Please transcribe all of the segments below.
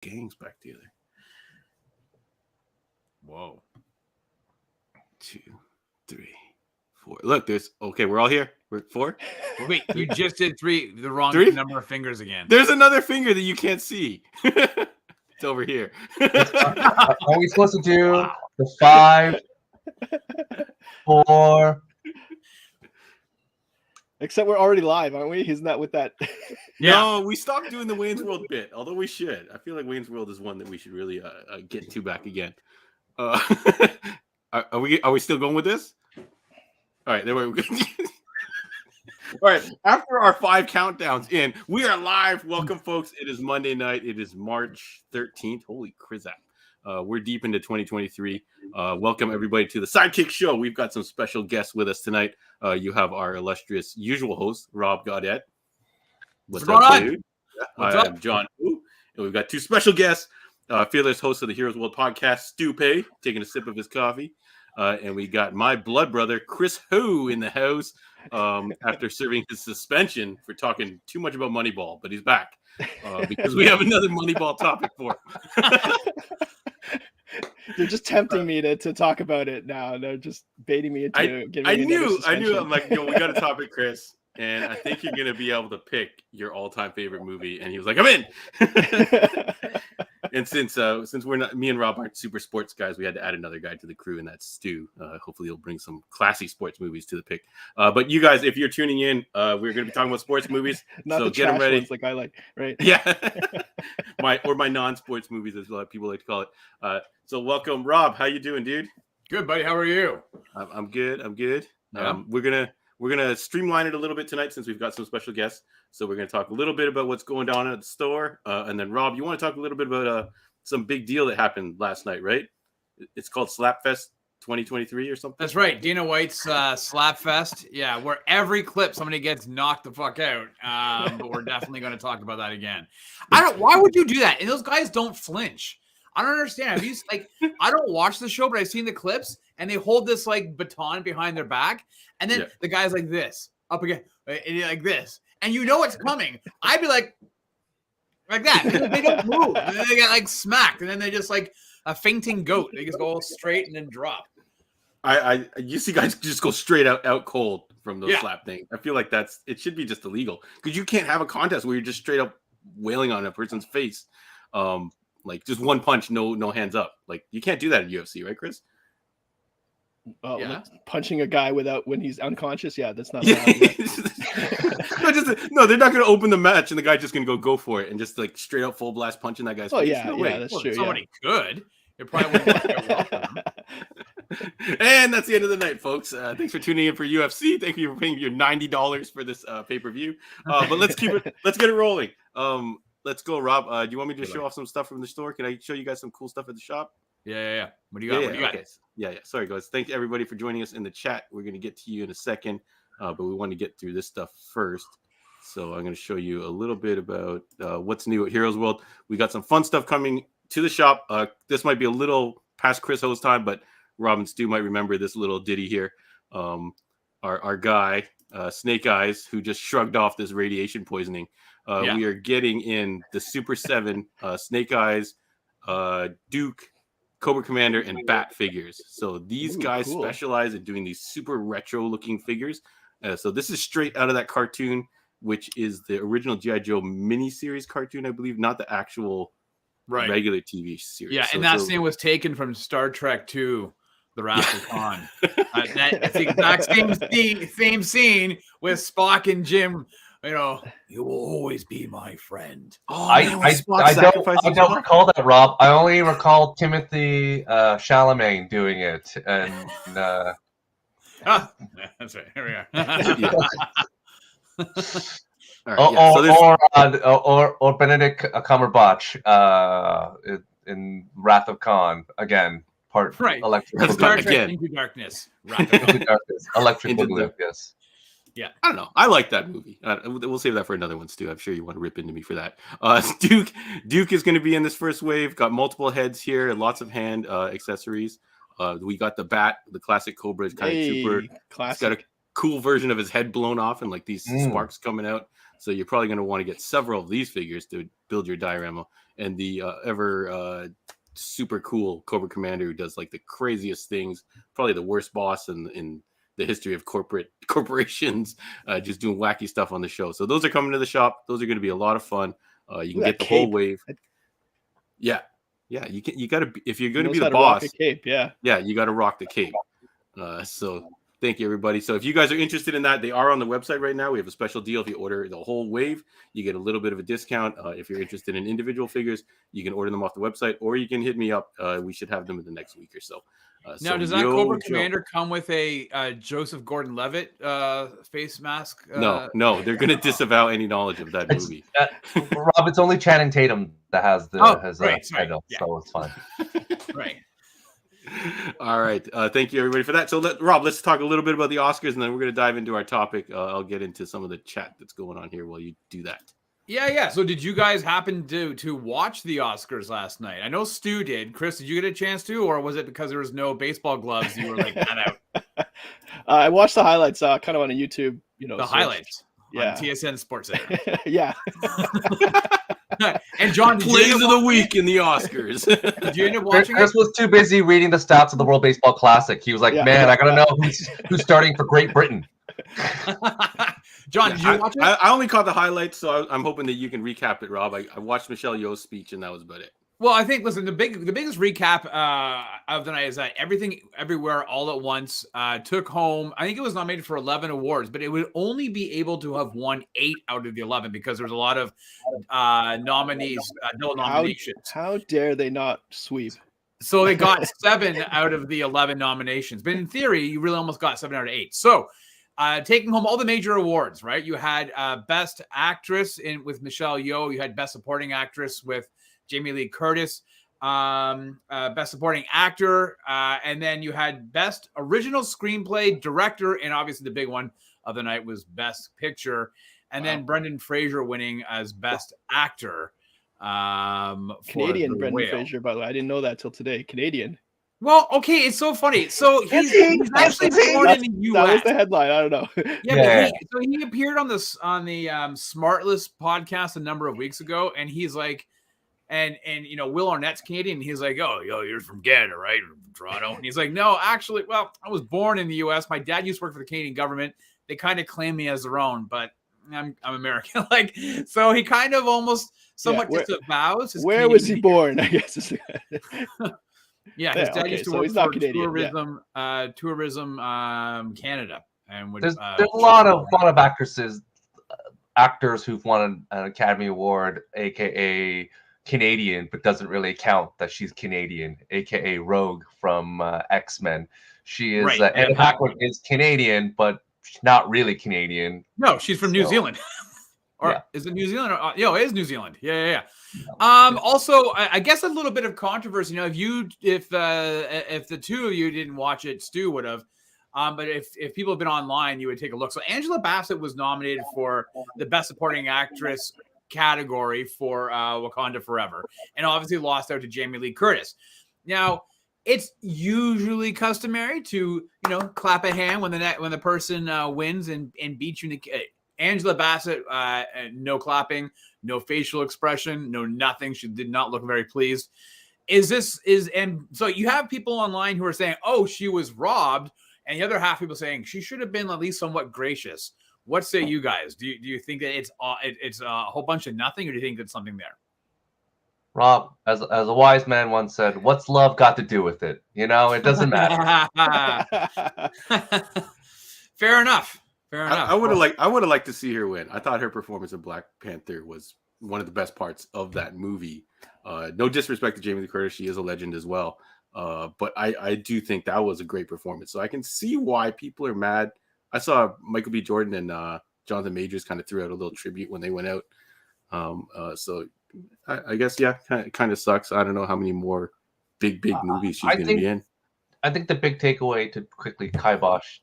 gangs back together. Whoa. 2, 3, 4. Look, we're all here. We're 4. Wait, you just did 3, the wrong 3? number of fingers again. There's another finger that you can't see. It's over here. Are we supposed to do the 5, 4? Except we're already live, aren't we? He's not with that. Yeah. No, we stopped doing the Wayne's World bit, although we should. I feel like Wayne's World is one that we should really get to back again. Are we still going with this? All right, there we go. All right, after our 5 countdowns in, we are live. Welcome, folks. It is Monday night. It is March 13th. Holy crap. We're deep into 2023. Welcome, everybody, to the Sidekick Show. We've got some special guests with us tonight. You have our illustrious usual host, Rob Gaudette. What's up, dude? I'm John. And we've got 2 special guests. Fearless host of the Heroes World podcast, Stewert Pei, taking a sip of his coffee. And we got my blood brother, Chris Ho, in the house after serving his suspension for talking too much about Moneyball. But he's back because we have another Moneyball topic for him. They're just tempting me to talk about it now. They're just baiting me into giving me another suspension. I'm like, we got a topic, Chris. And I think you're going to be able to pick your all-time favorite movie. And he was like, I'm in. And since we're not, me and Rob aren't super sports guys, we had to add another guy to the crew, and that's Stu. Hopefully he'll bring some classy sports movies to the pick. But you guys, if you're tuning in, we're going to be talking about sports movies. Not so the get them ready. Ones like I like, right? Yeah. my non-sports movies, as people like to call it. So welcome, Rob. How you doing, dude? Good, buddy. How are you? I'm good. Yeah. We're gonna streamline it a little bit tonight since we've got some special guests. So we're gonna talk a little bit about what's going on at the store, and then Rob, you want to talk a little bit about some big deal that happened last night, right? It's called Slapfest 2023 or something. That's right, Dana White's Slapfest. Yeah, where every clip somebody gets knocked the fuck out. But we're definitely going to talk about that again. Why would you do that? And those guys don't flinch. I don't understand. Have you I don't watch the show, but I've seen the clips, and they hold this like baton behind their back, and then the guy's like this up again, and like this, and you know it's coming. I'd be like that. They don't move, and then they get like smacked, and then they just like a fainting goat. They just go all straight and then drop. You see guys just go straight out cold from those slap things. I feel like it should be just illegal because you can't have a contest where you're just straight up wailing on a person's face. Like just one punch, no hands up. Like you can't do that in UFC, right, Chris? Like punching a guy when he's unconscious. Yeah, that's not allowed. No, they're not going to open the match, and the guy's just going to go for it and just like straight up full blast punching that guy's face. Yeah, that's true. Somebody could. It probably wouldn't. And that's the end of the night, folks. Thanks for tuning in for UFC. Thank you for paying your $90 for this pay-per-view. But let's get it rolling. Let's go, Rob. Do you want me to show off some stuff from the store? Can I show you guys some cool stuff at the shop? Yeah. What do you got? What do you got? Okay. Yeah. Sorry, guys. Thank everybody for joining us in the chat. We're going to get to you in a second, but we want to get through this stuff first. So I'm going to show you a little bit about what's new at Heroes World. We got some fun stuff coming to the shop. This might be a little past Chris Ho's time, but Rob and Stu might remember this little ditty here. Our guy, Snake Eyes, who just shrugged off this radiation poisoning. We are getting in the Super 7 Snake Eyes, Duke, Cobra Commander, and Bat figures. So these guys specialize in doing these super retro-looking figures. So this is straight out of that cartoon, which is the original G.I. Joe miniseries cartoon, I believe, not the actual regular TV series. Yeah, and that scene was taken from Star Trek II, The Wrath of Khan. That's the exact same scene with Spock and Jim. You know, you will always be my friend. Oh, I don't recall that, Rob. I only recall Timothy Chalamet doing it, and that's right. Here we are. Or Benedict Cumberbatch in Wrath of Khan again. Electric Star Trek Into Darkness. Electric Boogaloo. Yes. Yeah, I don't know. I like that movie. We'll save that for another one, Stu. I'm sure you want to rip into me for that. Duke is going to be in this first wave. Got multiple heads here and lots of hand accessories. We got the bat, the classic Cobra, kind of super. Classic. It's got a cool version of his head blown off and like these sparks coming out. So you're probably going to want to get several of these figures to build your diorama. and the ever super cool Cobra Commander who does like the craziest things, probably the worst boss in the history of corporations, just doing wacky stuff on the show. So those are coming to the shop. Those are going to be a lot of fun. You can get the whole wave. Yeah. You got to, if you're going to be the boss, cape. Yeah, you got to rock the cape. So thank you, everybody. So if you guys are interested in that, they are on the website right now. We have a special deal. If you order the whole wave, you get a little bit of a discount. If you're interested in individual figures, you can order them off the website, or you can hit me up. We should have them in the next week or so. Now, does that Cobra Commander come with a Joseph Gordon-Levitt face mask? No, they're going to disavow any knowledge of that movie. Rob, it's only Channing Tatum that has the title, so it's fine. Right. All right. Thank you, everybody, for that. So, Rob, let's talk a little bit about the Oscars, and then we're going to dive into our topic. I'll get into some of the chat that's going on here while you do that. Yeah. So did you guys happen to watch the Oscars last night? I know Stu did. Chris, did you get a chance to, or was it because there was no baseball gloves you were like that out? I watched the highlights kind of on a YouTube, the highlights on TSN Sports Center. Yeah. And John, plays of the week in the Oscars. Did you end up watching Chris was too busy reading the stats of the World Baseball Classic. He was like, man, I got to know who's starting for Great Britain. John, did you watch it? I only caught the highlights, so I'm hoping that you can recap it, Rob. I watched Michelle Yeoh's speech, and that was about it. Well, I think, listen, the biggest recap of the night is that Everything Everywhere All at Once took home, I think it was nominated for 11 awards, but it would only be able to have won 8 out of the 11 because there was a lot of nominees, no nominations. How dare they not sweep? So they got 7 out of the 11 nominations. But in theory, you really almost got 7 out of 8. So taking home all the major awards, right? You had Best Actress with Michelle Yeoh. You had Best Supporting Actress with Jamie Lee Curtis, Best Supporting Actor, and then you had Best Original Screenplay, Director, and obviously the big one of the night was Best Picture, and then Brendan Fraser winning as Best Actor. Canadian Brendan Fraser, by the way. I didn't know that till today. Canadian. Well, okay, it's so funny. So he's actually born in the U.S. That was the headline. I don't know. So he appeared on the Smartless podcast a number of weeks ago, and he's like, and Will Arnett's Canadian. And he's like, oh, you're from Canada, right? From Toronto. And he's like, no, actually, well, I was born in the U.S. My dad used to work for the Canadian government. They kind of claim me as their own, but I'm American. So he kind of almost somewhat disavows. Where was he born? I guess. Yeah, his dad used to work for Tourism Canada, and there's a lot of actors who've won an Academy Award, aka Canadian, but doesn't really count that she's Canadian, aka Rogue from X-Men. She is Anna Paquin is Canadian, but not really Canadian. No, she's from New Zealand. Or is it New Zealand? It is New Zealand. Yeah. Also, I guess a little bit of controversy. If the two of you didn't watch it, Stu would have. But if people have been online, you would take a look. So Angela Bassett was nominated for the Best Supporting Actress category for Wakanda Forever, and obviously lost out to Jamie Lee Curtis. Now, it's usually customary to clap a hand when the person wins and beats you. Angela Bassett, no clapping, no facial expression, no nothing. She did not look very pleased. And so you have people online who are saying, oh, she was robbed. And the other half people saying she should have been at least somewhat gracious. What say you guys? Do you think that it's a whole bunch of nothing, or do you think there's something there? Rob, as a wise man once said, what's love got to do with it? It doesn't matter. Fair enough. I would have liked to see her win. I thought her performance in Black Panther was one of the best parts of that movie. No disrespect to Jamie Lee Curtis, she is a legend as well. But I do think that was a great performance. So I can see why people are mad. I saw Michael B. Jordan and Jonathan Majors kind of threw out a little tribute when they went out. So I guess it kind of sucks. I don't know how many more big movies she's going to be in. I think the big takeaway to quickly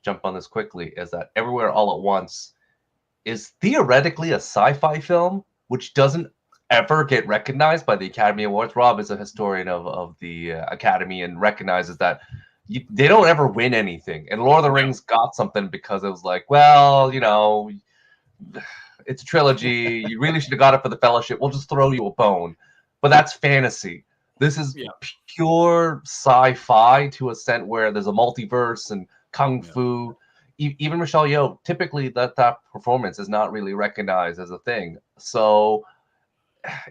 jump on this quickly is that Everywhere All at Once is theoretically a sci-fi film, which doesn't ever get recognized by the Academy Awards. Rob is a historian of the Academy and recognizes that they don't ever win anything. And Lord of the Rings got something because it was like, well, it's a trilogy. You really should have got it for the Fellowship. We'll just throw you a bone. but that's fantasy. This is pure sci-fi to a extent where there's a multiverse and kung fu. Even Michelle Yeoh, typically that performance is not really recognized as a thing. So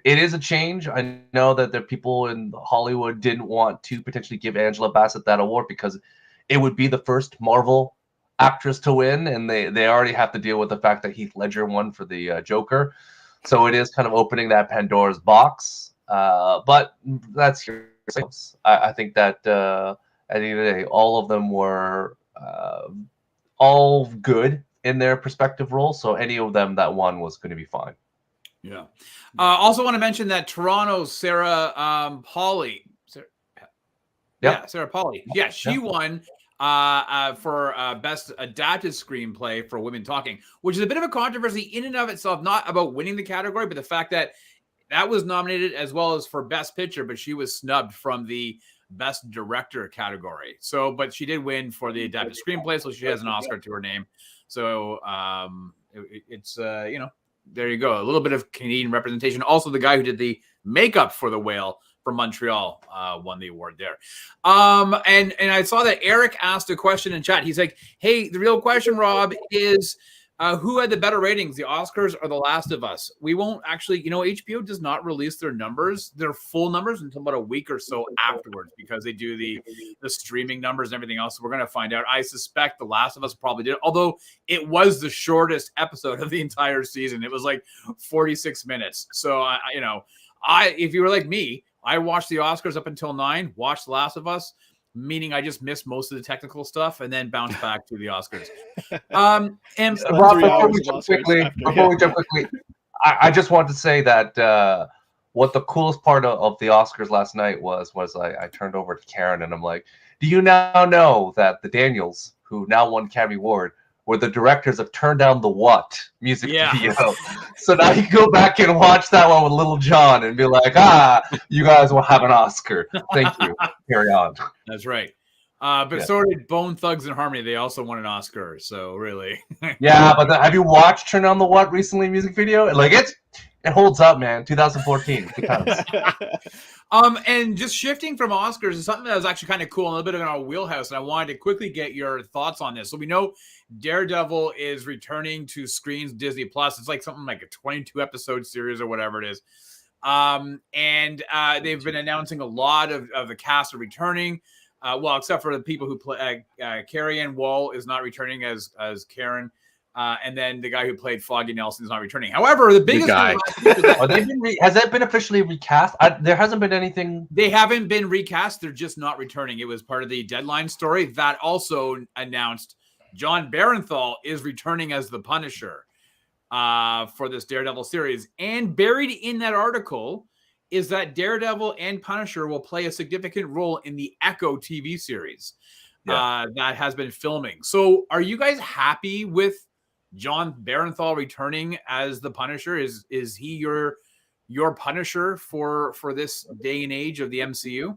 it is a change. I know that the people in Hollywood didn't want to potentially give Angela Bassett that award because it would be the first Marvel actress to win, and they already have to deal with the fact that Heath Ledger won for the Joker. So it is kind of opening that Pandora's box. But that's your sales. I think that at the end of the day, all of them were all good in their respective roles. So any of them that won was going to be fine. Yeah. Also want to mention that Toronto's Sarah Polley. Sarah Polley. Yeah, she won for Best Adapted Screenplay for Women Talking, which is a bit of a controversy in and of itself, not about winning the category, but the fact that that was nominated as well as for Best Picture, but she was snubbed from the Best Director category. So, but she did win for the Adapted Screenplay, so she has an Oscar to her name. So it's, you know, there you go. A little bit of Canadian representation. Also, the guy who did the makeup for The Whale from Montreal won the award there. And I saw that Eric asked a question in chat. He's like, hey, the real question, Rob, is who had the better ratings, the Oscars or The Last of Us? We won't actually, you know, HBO does not release their numbers, their full numbers, until about a week or so afterwards because they do the streaming numbers and everything else. So we're going to find out. I suspect The Last of Us probably did, although it was the shortest episode of the entire season. It was like 46 minutes. So, you know, if you were like me, I watched the Oscars up until 9, watched The Last of Us, meaning I just missed most of the technical stuff and then bounced back to the Oscars. And Rob, before we jump quickly, I just want to say that what the coolest part of the Oscars last night was I turned over to Karen and I'm like, do you now know that the Daniels, who now won Academy Award, were the directors of Turn Down the What music video. So now you go back and watch that one with Little John and be like, you guys will have an Oscar. Thank you. Carry on. That's right. But so did Bone Thugs and Harmony. They also won an Oscar. So really. Yeah, but have you watched Turn Down the What recently music video? Like it holds up, man. 2014. Good times. And just shifting from Oscars is something that was actually kind of cool, a little bit in our wheelhouse, and I wanted to quickly get your thoughts on this. So we know Daredevil is returning to screens, Disney Plus. It's like something like a 22 episode series or whatever it is. And they've been announcing a lot of the cast are returning. Well, except for the people who play Carrie Ann Wall is not returning as Karen. And then the guy who played Foggy Nelson is not returning. However, the biggest guy. Has that been officially recast? There hasn't been anything. They haven't been recast. They're just not returning. It was part of the Deadline story that also announced John Barenthal is returning as the Punisher for this Daredevil series. And buried in that article is that Daredevil and Punisher will play a significant role in the Echo TV series that has been filming. So are you guys happy with John Barenthal returning as the Punisher? Is he your Punisher for this day and age of the MCU?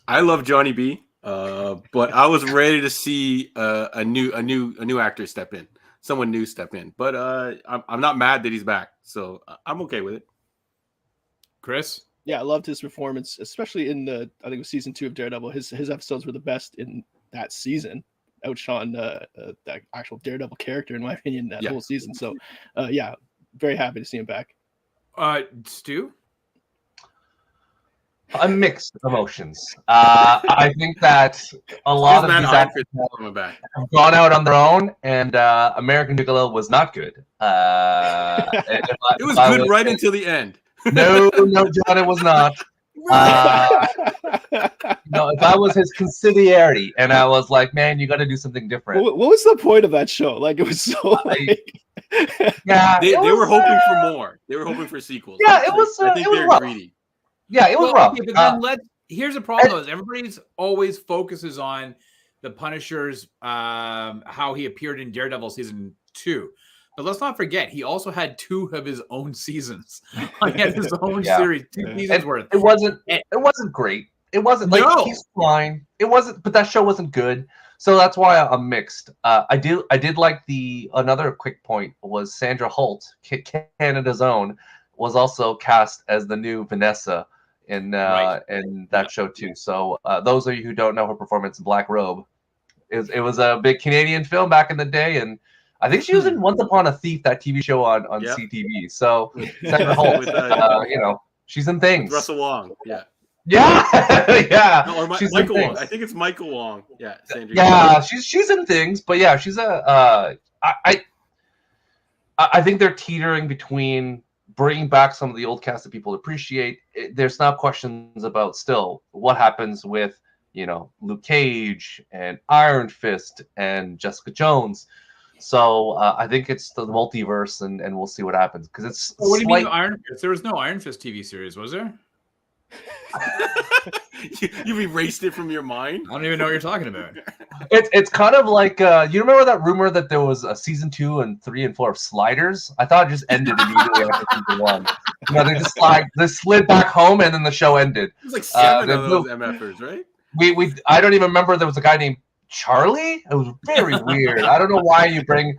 I love Johnny B, but I was ready to see a new actor step in, someone new step in. But I'm not mad that he's back, so I'm okay with it. Chris? Yeah, I loved his performance, especially in I think it was season 2 of Daredevil. His episodes were the best in that season. Outshone the actual Daredevil character, in my opinion, that whole season. So, very happy to see him back. Stu? Mixed emotions. I think that a lot of these actors have gone out on their own, and American Gigolo was not good. It was good right until the end. No, John, it was not. If I was his conciliarity and I was like, man, you got to do something different. What was the point of that show? Like, it was so they were hoping for more. They were hoping for sequels. Yeah, it was. I think they were greedy. Yeah, it was rough. Okay, but then here's the problem: though, is everybody's always focuses on the Punisher's how he appeared in Daredevil season 2. But let's not forget, he also had 2 of his own seasons. He had his own series, 2 seasons worth. It wasn't great. It wasn't like he's fine. It wasn't, but that show wasn't good. So that's why I'm mixed. I did like another quick point was Sandra Holt, Canada's own, was also cast as the new Vanessa in Right. that show too. So those of you who don't know her performance in Black Robe, it was a big Canadian film back in the day, and I think she was in Once Upon a Thief, that TV show on Yep. CTV. So With, Sandra Holt, with, you know, she's in things. with Russell Wong. Yeah. Yeah, yeah. No, or She's in Michael Wong. things. I think it's Michael Wong. Yeah. Sandra. Yeah, she's in things, but yeah, she's a. I think they're teetering between bringing back some of the old cast that people appreciate. There's now questions about still what happens with, you know, Luke Cage and Iron Fist and Jessica Jones. So I think it's the multiverse, and we'll see what happens because it's. What do you mean Iron Fist? There was no Iron Fist TV series, was there? You erased it from your mind. I don't even know what you're talking about. It's kind of like you remember that rumor that there was a season 2 and 3 and 4 of Sliders? I thought it just ended immediately after season 1. You know, they slid back home and then the show ended. It was like 7 of those MFers, right? We I don't even remember there was a guy named Charlie. It was very weird. I don't know why you bring.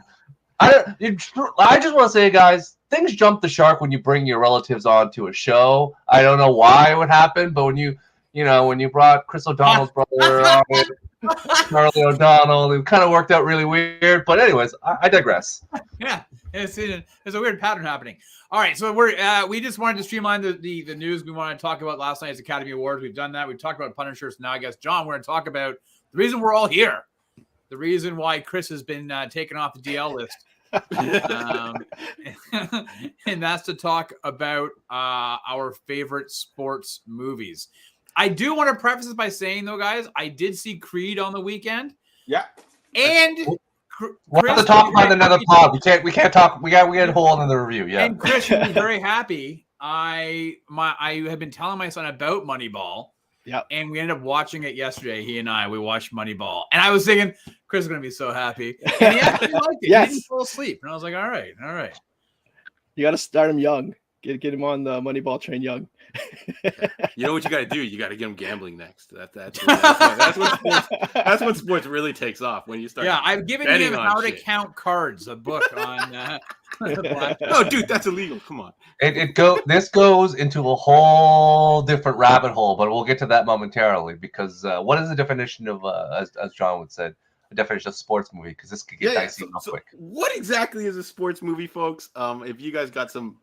I just want to say, guys, things jump the shark when you bring your relatives onto a show. I don't know why it would happen, but when you brought Chris O'Donnell's brother on it, Charlie O'Donnell, it kind of worked out really weird. But anyways, I digress. Yeah, there's a weird pattern happening. All right, so we just wanted to streamline the news we wanted to talk about last night's Academy Awards. We've done that. We've talked about Punishers. Now I guess, John, we're going to talk about the reason we're all here, the reason why Chris has been taken off the DL list. And that's to talk about our favorite sports movies. I do want to preface this by saying, though, guys, I did see Creed on the weekend. Yeah. And We'll have to talk about another pod. We can't talk. We got to hold on the review. Yeah. And Chris will be very happy. I have been telling my son about Moneyball. Yeah. And we ended up watching it yesterday. He and we watched Moneyball. And I was thinking, Chris is going to be so happy. And he actually liked it. Yes. He didn't fall asleep. And I was like, all right. You got to start him young. Get him on the Moneyball train young. You know what you got to do? You got to get him gambling next. That's when sports really takes off, when you start. Yeah, I've given him How to Count Cards, a book on. No, dude, that's illegal. Come on. This goes into a whole different rabbit hole, but we'll get to that momentarily. Because what is the definition of, as John would say, the definition of sports movie? Because this could get dicey real quick. What exactly is a sports movie, folks? If you guys got some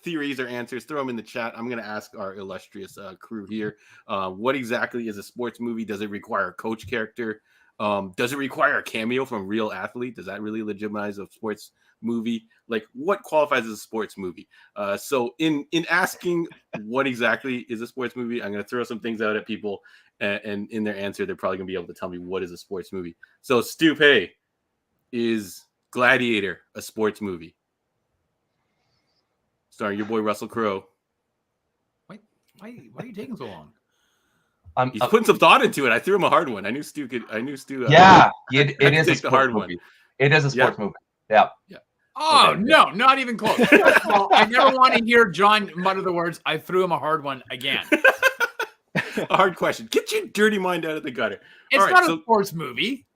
theories or answers, throw them in the chat. I'm going to ask our illustrious crew here. What exactly is a sports movie? Does it require a coach character? Does it require a cameo from a real athlete? Does that really legitimize a sports movie? Like, what qualifies as a sports movie? So in asking what exactly is a sports movie, I'm going to throw some things out at people, and in their answer, they're probably going to be able to tell me what is a sports movie. So Stewert Pei, is Gladiator a sports movie? Starring your boy Russell Crowe. Why are you taking so long? He's putting some thought into it. I threw him a hard one. I knew Stu could. Yeah, it is a take the hard sports movie. one. It is a sports movie. Yeah. Oh, Okay. no, not even close. Well, I never want to hear John mutter the words, I threw him a hard one again. A hard question. Get your dirty mind out of the gutter. It's All right, not so, a sports movie.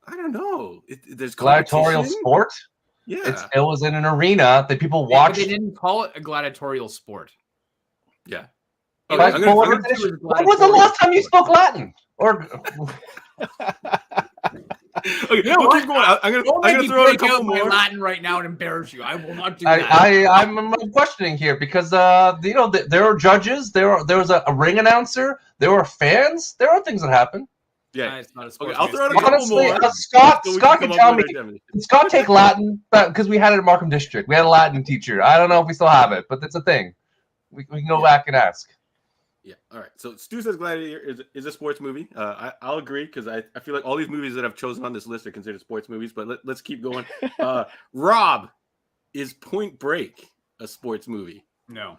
I don't know. There's Gladiatorial competition? sport. Yeah. It was in an arena that people Yeah, but watched. they didn't call it a gladiatorial sport. Yeah. It Okay, was I'm gonna- referred to as When was the last time you spoke Latin? Or Okay, You know we'll what? keep going. I'm Don't gonna make me throw out a break out couple my more. Latin right now and embarrass you. I will not do that. I'm questioning here because there are judges, there was a ring announcer, there were fans, there are things that happen. Yeah. It's not a sports I'll movie. throw out a couple Honestly, more. Scott So we can come up tell with me. our definition. Did Scott take Latin? Because we had it at Markham District. We had a Latin teacher. I don't know if we still have it, but it's a thing. We can go back and ask. Yeah. All right. So Stu says Gladiator is a sports movie. I'll agree because I feel like all these movies that I've chosen on this list are considered sports movies. But let's keep going. Rob, is Point Break a sports movie No.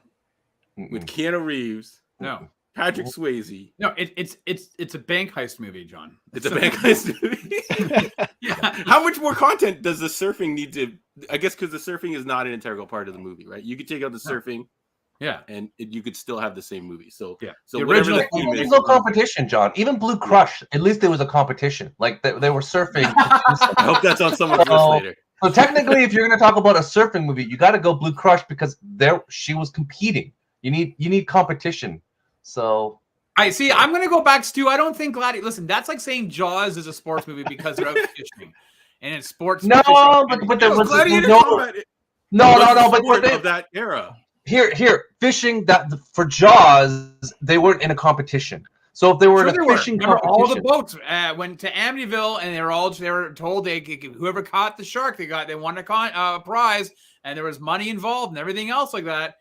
with Keanu Reeves, No. Patrick Swayze? No, it's a bank heist movie, John. It's a bank heist movie. Yeah. How much more content does the surfing need to? I guess because the surfing is not an integral part of the movie, right? You could take out the surfing, Yeah. and you could still have the same movie. So Yeah. So The whatever original the theme There's is, no competition, John. Even Blue Crush, at least there was a competition. Like they were surfing. I hope that's on someone's list So, later. So technically, if you're going to talk about a surfing movie, you got to go Blue Crush because she was competing. You need competition. So I see. I'm going to go back, Stu. I don't think Gladiator. Listen, that's like saying Jaws is a sports movie because they're out fishing, and it's sports. No, but there was no. But of that era. Here, fishing for Jaws, they weren't in a competition. So if they were in a fishing competition, all the boats went to Amityville, and they were told whoever caught the shark, they won a prize, and there was money involved and everything else like that.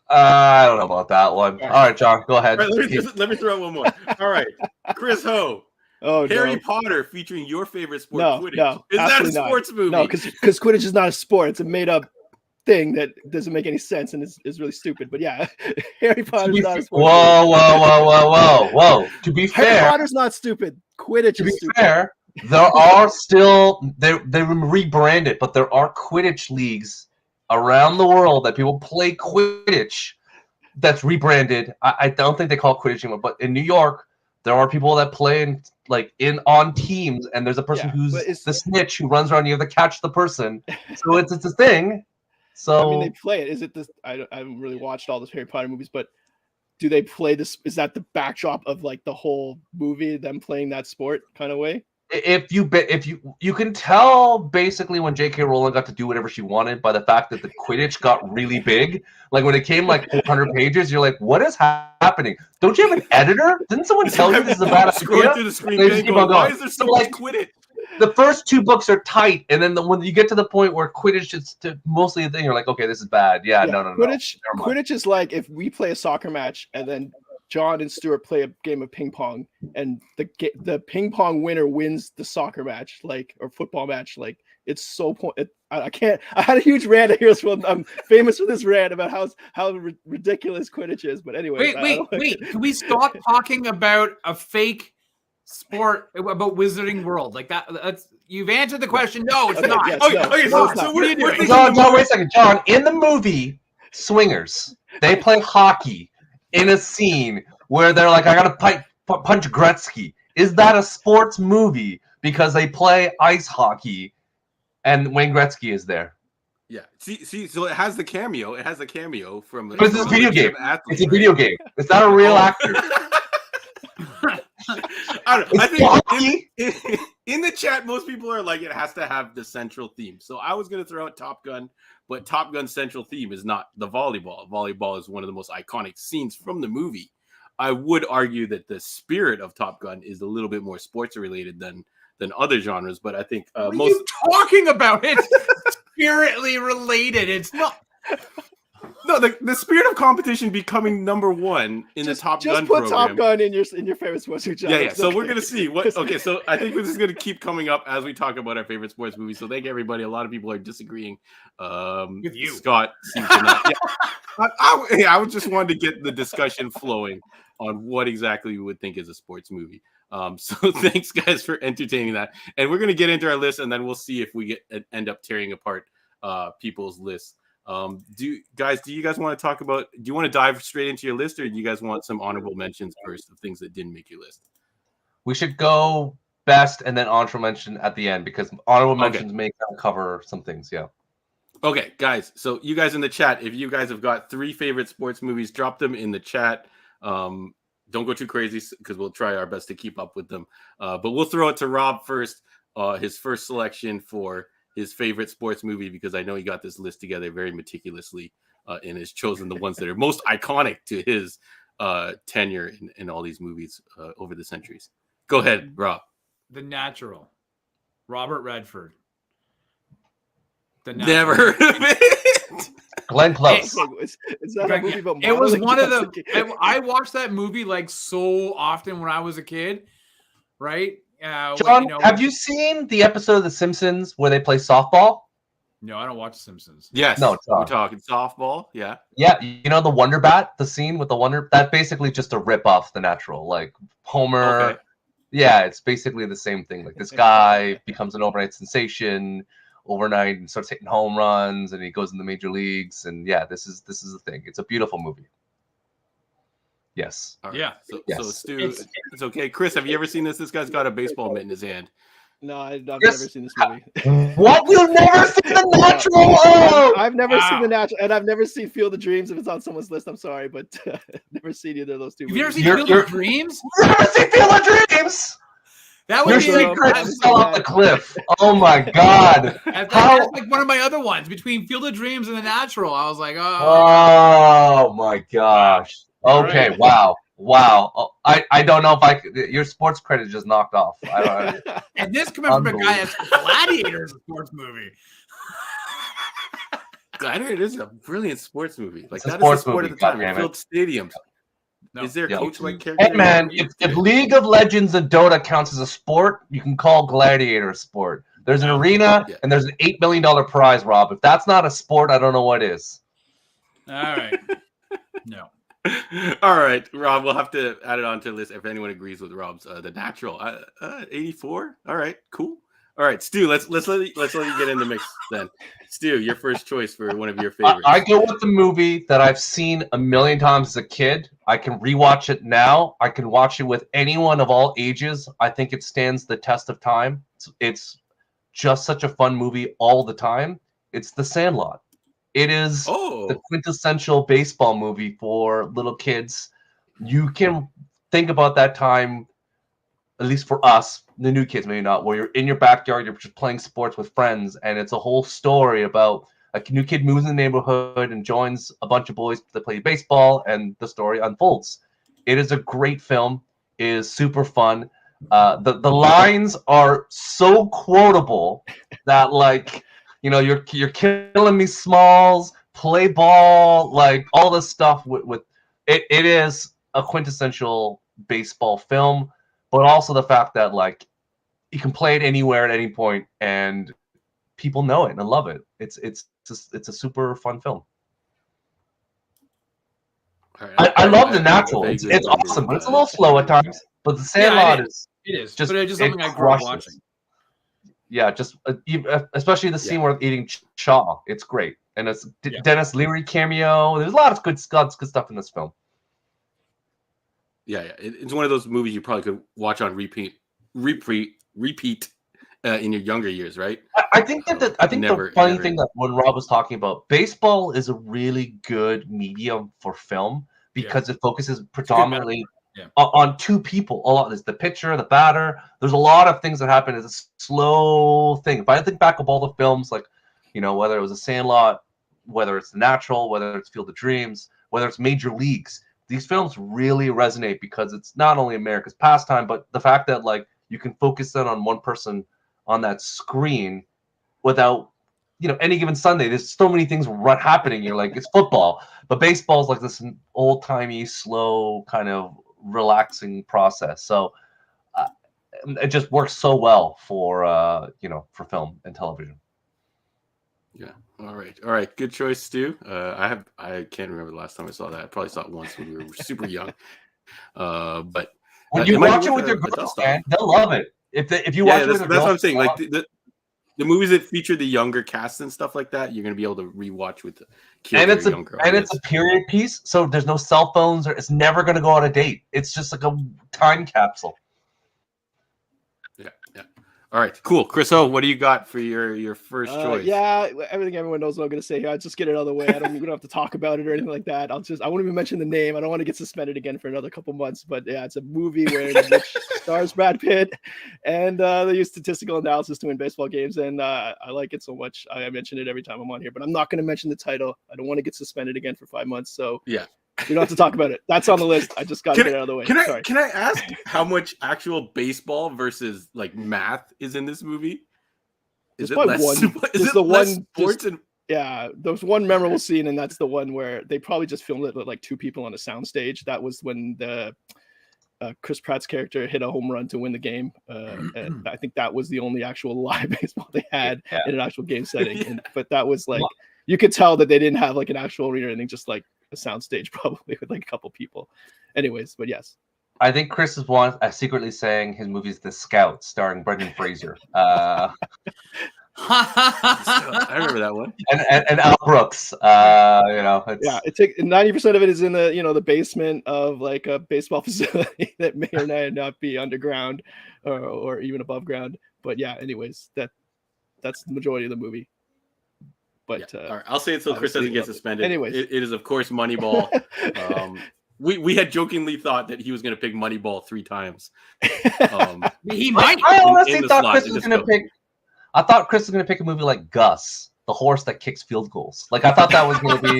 I don't know about that one. All right, John, go ahead. Right, let me throw out one more. All right, Chris Ho. Harry Potter featuring your favorite sport, Quidditch. No, is that a sports movie? No, because Quidditch is not a sport. It's a made-up thing that doesn't make any sense and is really stupid. But yeah, Harry Potter's not a sport. Whoa. To be fair, Harry Potter's not stupid. Quidditch is stupid. To be fair, there are still they rebranded, but there are Quidditch leagues around the world that people play Quidditch that's rebranded. I don't think they call it Quidditch anymore, but in New York, there are people that play on teams, and there's a person who's the snitch who runs around. You have to catch the person, so it's a thing. So I mean, they play it. Is it this? I haven't really watched all those Harry Potter movies, but do they play this? Is that the backdrop of like the whole movie? Them playing that sport kind of way? If you can tell basically when J.K. Rowling got to do whatever she wanted by the fact that the Quidditch got really big. Like when it came like 400 pages, you're like, what is happening? Don't you have an editor? Didn't someone tell you this is a bad idea? Scrolling through the screen, why is there so much Quidditch? The first two books are tight, and then when you get to the point where Quidditch is mostly a thing, you're like, okay, this is bad. Yeah. No. Quidditch is like if we play a soccer match and then John and Stewart play a game of ping pong, and the ping pong winner wins the soccer match, or football match. Like it's so I can't. I had a huge rant here, so I'm famous for this rant about how ridiculous Quidditch is. But anyway, wait. Can we stop talking about a fake sport about Wizarding World like that? That's you've answered the question. No, it's not. Yes, so what are you doing? John, wait a second. John, in the movie Swingers, they play hockey in a scene where they're like, I gotta punch Gretzky. Is that a sports movie because they play ice hockey and Wayne Gretzky is there? Yeah. See, so it has the cameo. It has a cameo from. But it's a video game. It's a video game. It's not a real actor. I think in the chat, most people are like, it has to have the central theme. So I was going to throw out Top Gun, but Top Gun's central theme is not the volleyball. Volleyball is one of the most iconic scenes from the movie. I would argue that the spirit of Top Gun is a little bit more sports related than other genres, but I think what are you talking about? It's spiritly related. It's not. No, the spirit of competition becoming number one in the Top Gun program. Just put Top Gun in your favorite sports movie. Yeah. So we're gonna see what. Okay, so I think this is gonna keep coming up as we talk about our favorite sports movies. So thank everybody. A lot of people are disagreeing. With you, Scott. Seems to not. Yeah. I just wanted to get the discussion flowing on what exactly we would think is a sports movie. So thanks guys for entertaining that, and we're gonna get into our list, and then we'll see if we end up tearing apart people's lists. Do you guys want to talk about? Do you want to dive straight into your list, or do you guys want some honorable mentions first of things that didn't make your list? We should go best and then honorable mention at the end because honorable mentions may cover some things. Yeah. Okay, guys. So you guys in the chat, if you guys have got 3 favorite sports movies, drop them in the chat. Don't go too crazy because we'll try our best to keep up with them. But we'll throw it to Rob first. His first selection for his favorite sports movie, because I know he got this list together very meticulously and has chosen the ones that are most iconic to his tenure in all these movies over the centuries. Go ahead, Rob. The Natural. Robert Redford. Never heard of it. Glenn Close. Is that a movie about it was one of the. I watched that movie like so often when I was a kid, right? John, have you seen the episode of The Simpsons where they play softball? No, I don't watch The Simpsons. Yes. No, we're talking softball. Yeah. Yeah, you know the Wonder Bat, the scene with the Wonder. That basically just a rip off The Natural, like Homer. Okay. Yeah, it's basically the same thing. Like this guy becomes an overnight sensation overnight and starts hitting home runs, and he goes in the major leagues. And yeah, this is the thing. It's a beautiful movie. Yes. Right. Yeah. So Stu, it's okay. Chris, have you ever seen this? This guy's got a baseball mitt in his hand. No, I've Yes. never seen this movie. What? You've never seen The Natural? Oh! I've never seen The Natural, and I've never seen Field of Dreams. If it's on someone's list, I'm sorry, but never seen either of those two. Have you ever movies. seen Field of Dreams? You've never seen Field of Dreams? That Your would be like, secret fell off the cliff. Oh my god! that's How? like one of my other ones between Field of Dreams and The Natural. I was like, Oh my gosh! All Okay, right. wow. Oh, I don't know if I could. Your sports credit just knocked off. I don't. and this coming from a guy that's Gladiator is a sports movie. Gladiator is a brilliant sports movie. Like It's a that is sports a sport movie, at the time. It goddammit. filled stadiums. No. Is there a Yeah. coach-like character? Hey man, if League of Legends and Dota counts as a sport, you can call Gladiator a sport. There's an arena and there's an $8 million prize, Rob. If that's not a sport, I don't know what is. All right. No. All right, Rob. We'll have to add it onto the list if anyone agrees with Rob's The Natural. 84. All right, cool. All right, Stu. Let's let you get in the mix then. Stu, your first choice for one of your favorites. I go with the movie that I've seen a million times as a kid. I can rewatch it now. I can watch it with anyone of all ages. I think it stands the test of time. It's just such a fun movie all the time. It's The Sandlot. It is the quintessential baseball movie for little kids. You can think about that time, at least for us, the new kids maybe not, where you're in your backyard, you're just playing sports with friends, and it's a whole story about a new kid moves in the neighborhood and joins a bunch of boys that play baseball, and the story unfolds. It is a great film. It is super fun. The lines are so quotable that, like, you know, you're killing me, Smalls, play ball, like all this stuff with it. It is a quintessential baseball film, but also the fact that, like, you can play it anywhere at any point and people know it and love it. It's a super fun film. Right. I love The Natural. It's awesome, but it's a little slow at times. But The Sandlot is just something I grew up watching. Yeah, just especially the scene where eating chaw. It's great, and it's Dennis Leary cameo. There's a lot of good stuff in this film. Yeah. It's one of those movies you probably could watch on repeat in your younger years, right? I think that the funny thing that when Rob was talking about, baseball is a really good medium for film because it focuses predominantly on two people. A lot. There's the pitcher, the batter. There's a lot of things that happen. It's a slow thing. If I think back of all the films, like, you know, whether it was A Sandlot, whether it's The Natural, whether it's Field of Dreams, whether it's Major Leagues, these films really resonate because it's not only America's pastime, but the fact that, like, you can focus in on one person on that screen without, you know, any given Sunday. There's so many things happening. You're like, it's football, but baseball is like this old-timey, slow, kind of relaxing process. So it just works so well for for film and television. Yeah. All right. Good choice, Stu. I can't remember the last time I saw that. I probably saw it once when we were super young. But when you watch it with your girls, man, they'll love it. If you watch it with your girls, that's what I'm saying. Like the movies that feature the younger cast and stuff like that, you're gonna be able to rewatch with the kids. And it's a period piece, so there's no cell phones, or it's never gonna go out of date. It's just like a time capsule. Yeah. All right, cool. Chris Ho, what do you got for your first choice? Yeah, everything everyone knows what I'm going to say here. I'll just get it out of the way. We don't have to talk about it or anything like that. I won't even mention the name. I don't want to get suspended again for another couple months. But yeah, it's a movie which stars Brad Pitt, and they use statistical analysis to win baseball games. And I like it so much. I mention it every time I'm on here, but I'm not going to mention the title. I don't want to get suspended again for 5 months. So yeah. You don't have to talk about it. That's on the list. I just got to get it out of the way. Can I ask how much actual baseball versus like math is in this movie? Is it less? There's one memorable scene, and that's the one where they probably just filmed it with like two people on a soundstage. That was when the Chris Pratt's character hit a home run to win the game. And I think that was the only actual live baseball they had in an actual game setting. But that was like, you could tell that they didn't have like an actual arena or anything, just like a soundstage probably with like a couple people. Anyways, but yes. I think Chris is secretly saying his movie is The Scout, starring Brendan Fraser. I remember that one. And Al Brooks. It takes 90% of it is in the basement of like a baseball facility that may or may not be underground or even above ground. But yeah, anyways, that's the majority of the movie. But all right, I'll say it so Chris obviously doesn't get love it. suspended. Anyways. It is of course Moneyball. We had jokingly thought that he was going to pick Moneyball 3 times. He might. I honestly in the thought slot, Chris in was the going to scope. pick. I thought Chris was going to pick a movie like Gus, the horse that kicks field goals. Like I thought that was going to be,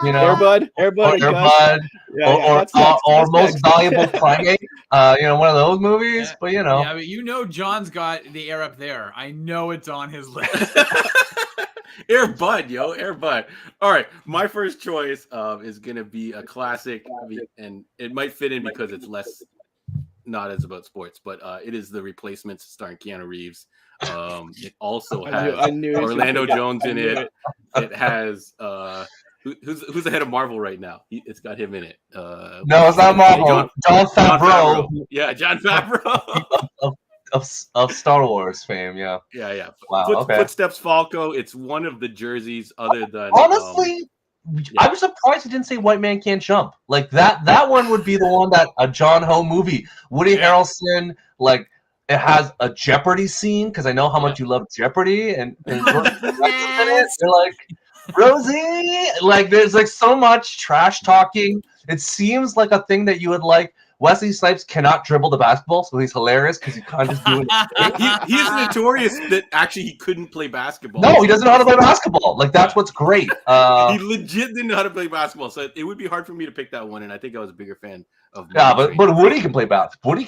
you know, Airbud, or and Gus. Airbud, That's next. or That's most next. valuable primate. You know, one of those movies. Yeah. But you know, Yeah, but John's got the air up there. I know it's on his list. Air Bud, yo, Air Bud. All right, my first choice is gonna be a classic, and it might fit in because it's less not as about sports, but it is The Replacements starring Keanu Reeves. It also has Orlando Jones in it. It has who's the head of Marvel right now? It's got him in it. no, it's not Marvel. John Favreau. Yeah, John Favreau. of Star Wars fame, yeah. Yeah. Wow, okay. Footsteps Falco. It's one of the jerseys other than honestly. I was surprised he didn't say White Man Can't Jump. Like that one would be the one that a John Ho movie. Woody Harrelson, like it has a Jeopardy scene because I know how much you love Jeopardy, and you're like Rosie. Like there's like so much trash talking. It seems like a thing that you would like. Wesley Snipes cannot dribble the basketball, so he's hilarious because he can't just do it. He's notorious that actually he couldn't play basketball. No, he doesn't know how to play basketball. Like that's what's great. He legit didn't know how to play basketball, so it would be hard for me to pick that one. And I think I was a bigger fan of. Yeah, but Woody can play basketball. Woody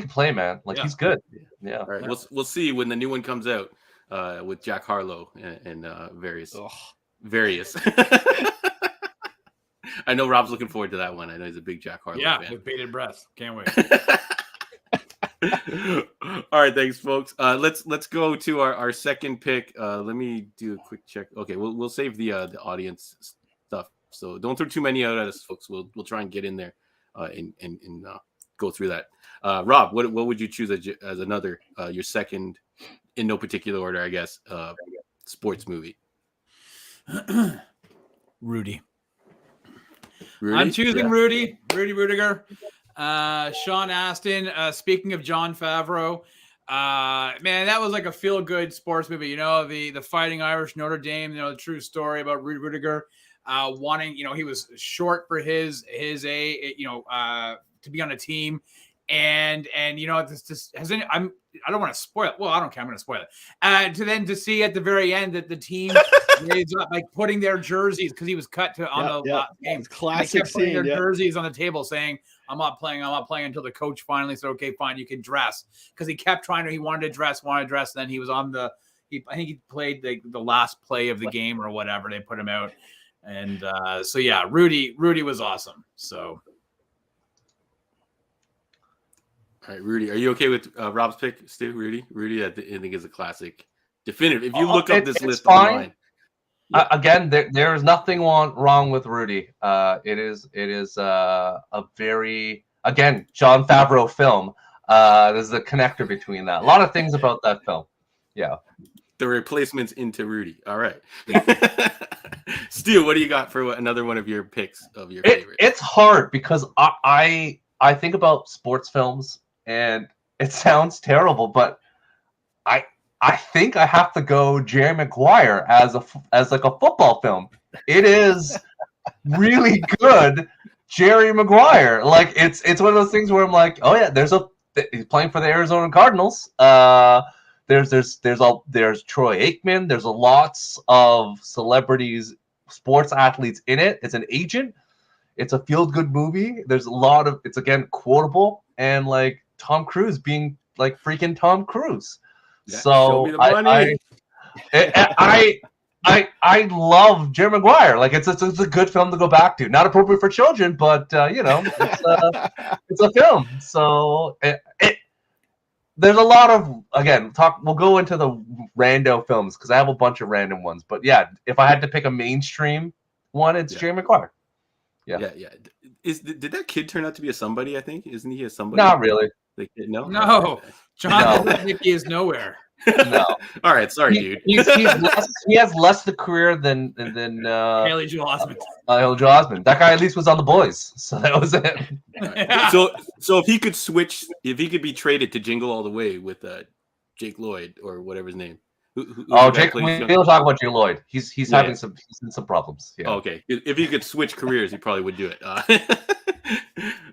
can play, man. Like he's good. Yeah. All right, we'll see when the new one comes out with Jack Harlow and various. I know Rob's looking forward to that one. I know he's a big Jack Harlow fan. With bated breath. Can't wait. All right, thanks, folks. Let's go to our second pick. Let me do a quick check. Okay, we'll save the audience stuff. So don't throw too many out at us, folks. We'll try and get in there and go through that. Rob, what would you choose as another your second, in no particular order, I guess, sports movie? Rudy. I'm choosing Rudy Rudiger. Sean Astin. Speaking of John Favreau, man, that was like a feel-good sports movie. You know, the Fighting Irish Notre Dame. You know, the true story about Rudiger wanting. You know, he was short for his age. You know, to be on a team, and you know, this just has any. I don't want to spoil it. Well, I don't care. I'm going to spoil it. To see at the very end that the team raised up, like putting their jerseys because he was cut on the game. It's classic putting scene. their jerseys on the table, saying, "I'm not playing until the coach finally said, okay, fine, you can dress." Because he kept trying to. He wanted to dress. Then he was on the. I think he played the last play of the game or whatever. They put him out, and so yeah, Rudy was awesome. So. All right, Rudy, are you okay with Rob's pick, Stu? Rudy, I think is a classic, definitive. If you look up this list online, again, there is nothing wrong with Rudy. It is a very John Favreau film. There's a connector between that. A lot of things about that film. Yeah, the replacements into Rudy. All right, Stu, what do you got for another one of your picks of your favorites? It's hard because I think about sports films. And it sounds terrible, but I think I have to go Jerry Maguire as like a football film. It is really good, Jerry Maguire. Like it's one of those things where I'm like, oh yeah, he's playing for the Arizona Cardinals. There's Troy Aikman. There's lots of celebrities, sports athletes in it. It's an agent. It's a feel-good movie. There's a lot of it's again quotable and like. Tom Cruise being like freaking Tom Cruise. Yeah, so I love Jerry Maguire. Like it's a good film to go back to. Not appropriate for children, but you know, it's a film. So there's a lot of we'll go into the rando films because I have a bunch of random ones. But yeah, if I had to pick a mainstream one, it's Jerry Maguire. Yeah. Did that kid turn out to be a somebody? I think isn't he a somebody? Not really. No. John Nicky is nowhere. No. All right, sorry, dude. He has less the career than Haley Joel Osment. Haley Joel Osment. That guy at least was on The Boys, so that was it. Right. So if he could switch, if he could be traded to Jingle All the Way with Jake Lloyd or whatever his name. Who's Oh, the guy Jake, who plays we'll talk about Jake Lloyd. He's Yeah. having some problems. Yeah. Oh, okay. If he could switch careers, he probably would do it.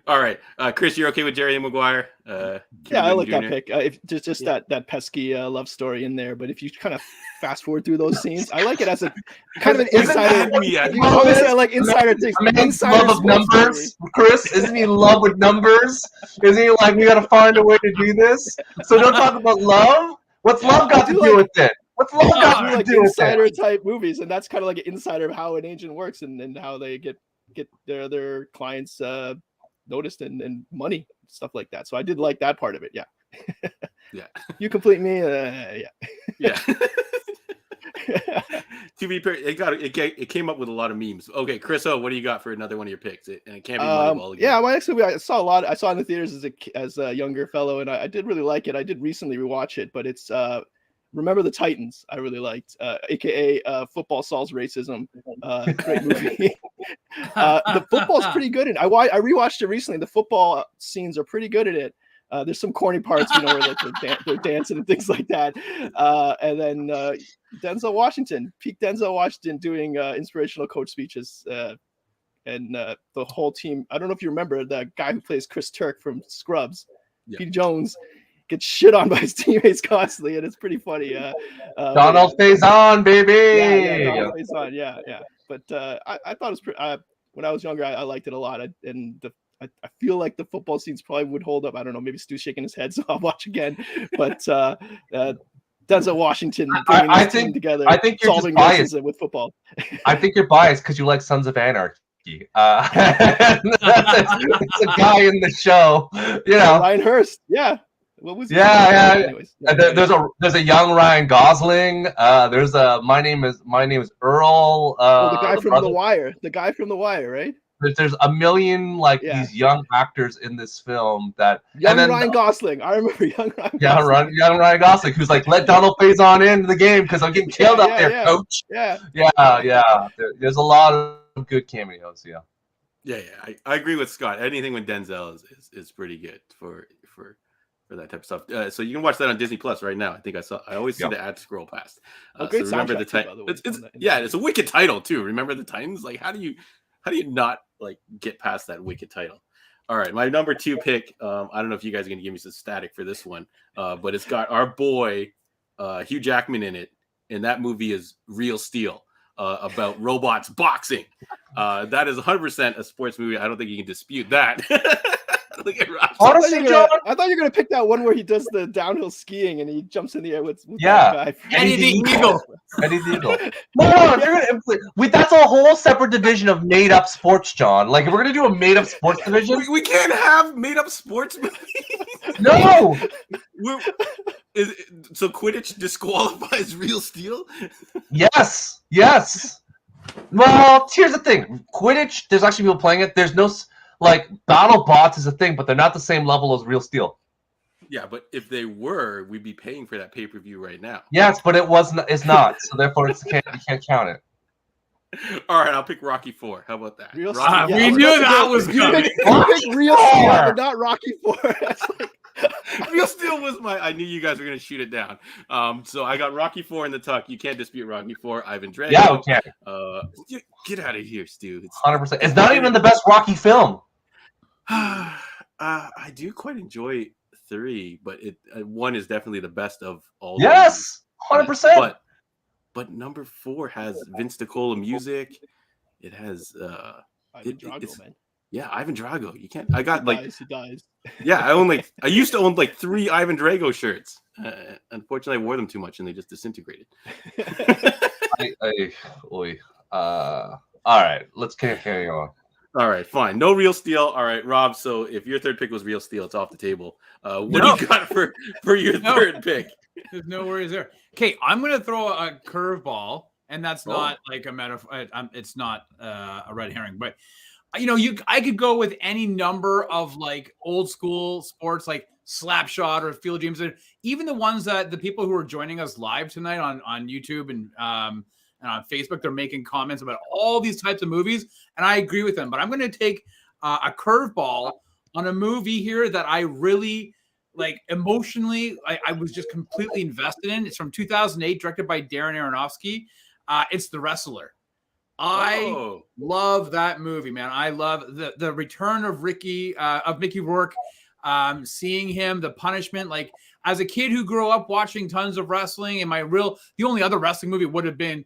All right, Chris, you're okay with Jerry Maguire? Yeah, I like that pick. If just that pesky love story in there, but if you kind of fast forward through those scenes, I like it as a kind of an insider. Honestly, I like insider things. Man's love of numbers, Chris. Isn't he in love with numbers? Isn't he like, we got to find a way to do this? So don't talk about love. What's love got to do with it? What's love got to do with insider it? type movies, and that's kind of like an insider of how an agent works and how they get their clients noticed and money, stuff like that. So I did like that part of it. Yeah. Yeah. You complete me. Yeah. Yeah. To be fair, it came up with a lot of memes. Okay, Chris O, what do you got for another one of your picks? And it can't be Moneyball again. Yeah, well, actually, I saw a lot. I saw it in the theaters as a younger fellow, and I did really like it. I did recently rewatch it, but it's Remember the Titans. I really liked, aka Football Solves Racism. Great movie. The football's pretty good, and I rewatched it recently. The football scenes are pretty good at it. There's some corny parts, where like they're dancing and things like that. And then Denzel Washington, peak Denzel Washington doing inspirational coach speeches. And the whole team. I don't know if you remember the guy who plays Chris Turk from Scrubs, Pete Jones, gets shit on by his teammates constantly, and it's pretty funny. Donald Faison, baby. Yeah, Donald Faison, yeah. But I thought it was pretty. When I was younger, I liked it a lot. I feel like the football scenes probably would hold up. I don't know. Maybe Stu's shaking his head, so I'll watch again. But Denzel Washington bringing this team together. I think you're solving just biased with football. I think you're biased because you like Sons of Anarchy. It's a guy in the show, Ryan Hurst. Yeah. What was Anyways, there's a young Ryan Gosling. There's a my name is Earl. The guy from The Wire. The guy from The Wire, right? There's a million these young actors in this film that Ryan Gosling. I remember young Ryan. Young Ryan Gosling, who's like, let Donald Faison into the game because I'm getting killed out there, coach. Yeah. There's a lot of good cameos. I agree with Scott. Anything with Denzel is pretty good for that type of stuff. So you can watch that on Disney Plus right now. I think I always see the ad scroll past. Great so remember the title. It's a wicked title too. Remember the Titans. Like how do you not get past that wicked title? All right, my number 2 pick. I don't know if you guys are gonna give me some static for this one, but it's got our boy Hugh Jackman in it, and that movie is Real Steel, about robots boxing. That is 100% a sports movie. I don't think you can dispute that. Honestly, John, I thought you were gonna pick that one where he does the downhill skiing and he jumps in the air with that guy. Eddie the Eagle. No, that's a whole separate division of made up sports, John. Like if we're gonna do a made up sports division, we can't have made up sports movies. No. So Quidditch disqualifies Real Steel? Yes. Well, here's the thing: Quidditch. There's actually people playing it. There's no. Battle bots is a thing, but they're not the same level as Real Steel. Yeah, but if they were, we'd be paying for that pay-per-view right now. Yes, but it's not. So therefore, you can't count it. All right, I'll pick Rocky 4. How about that? We knew that was coming. You picked Real Steel, but not Rocky 4. Real Steel was I knew you guys were going to shoot it down. So I got Rocky 4 in the tuck. You can't dispute Rocky 4. Ivan Drago. Yeah, we can. Get out of here, Stu. 100%. It's not even the best Rocky film. I do quite enjoy 3, but 1 is definitely the best of all. Yes, 100%. But number 4 has Vince DiCola music. It has Ivan Drago, man. Yeah, Ivan Drago. You can't. I got he dies. Yeah, I used to own 3 Ivan Drago shirts. Unfortunately, I wore them too much and they just disintegrated. All right, let's carry on. All right, fine. No Real Steel. All right, Rob. So if your third pick was Real Steel, it's off the table. What do you got for your third pick? There's no worries there. Okay, I'm going to throw a curveball, and that's not like a metaphor. It's not a red herring, but I could go with any number of old school sports like Slapshot or Field Dreams, even the ones that the people who are joining us live tonight on YouTube and on Facebook, they're making comments about all these types of movies, and I agree with them. But I'm going to take a curveball on a movie here that I really like emotionally, I was just completely invested in. It's from 2008, directed by Darren Aronofsky. It's The Wrestler. I love that movie, man. I love the return of Mickey Rourke, seeing him, the punishment. Like as a kid who grew up watching tons of wrestling, and the only other wrestling movie would have been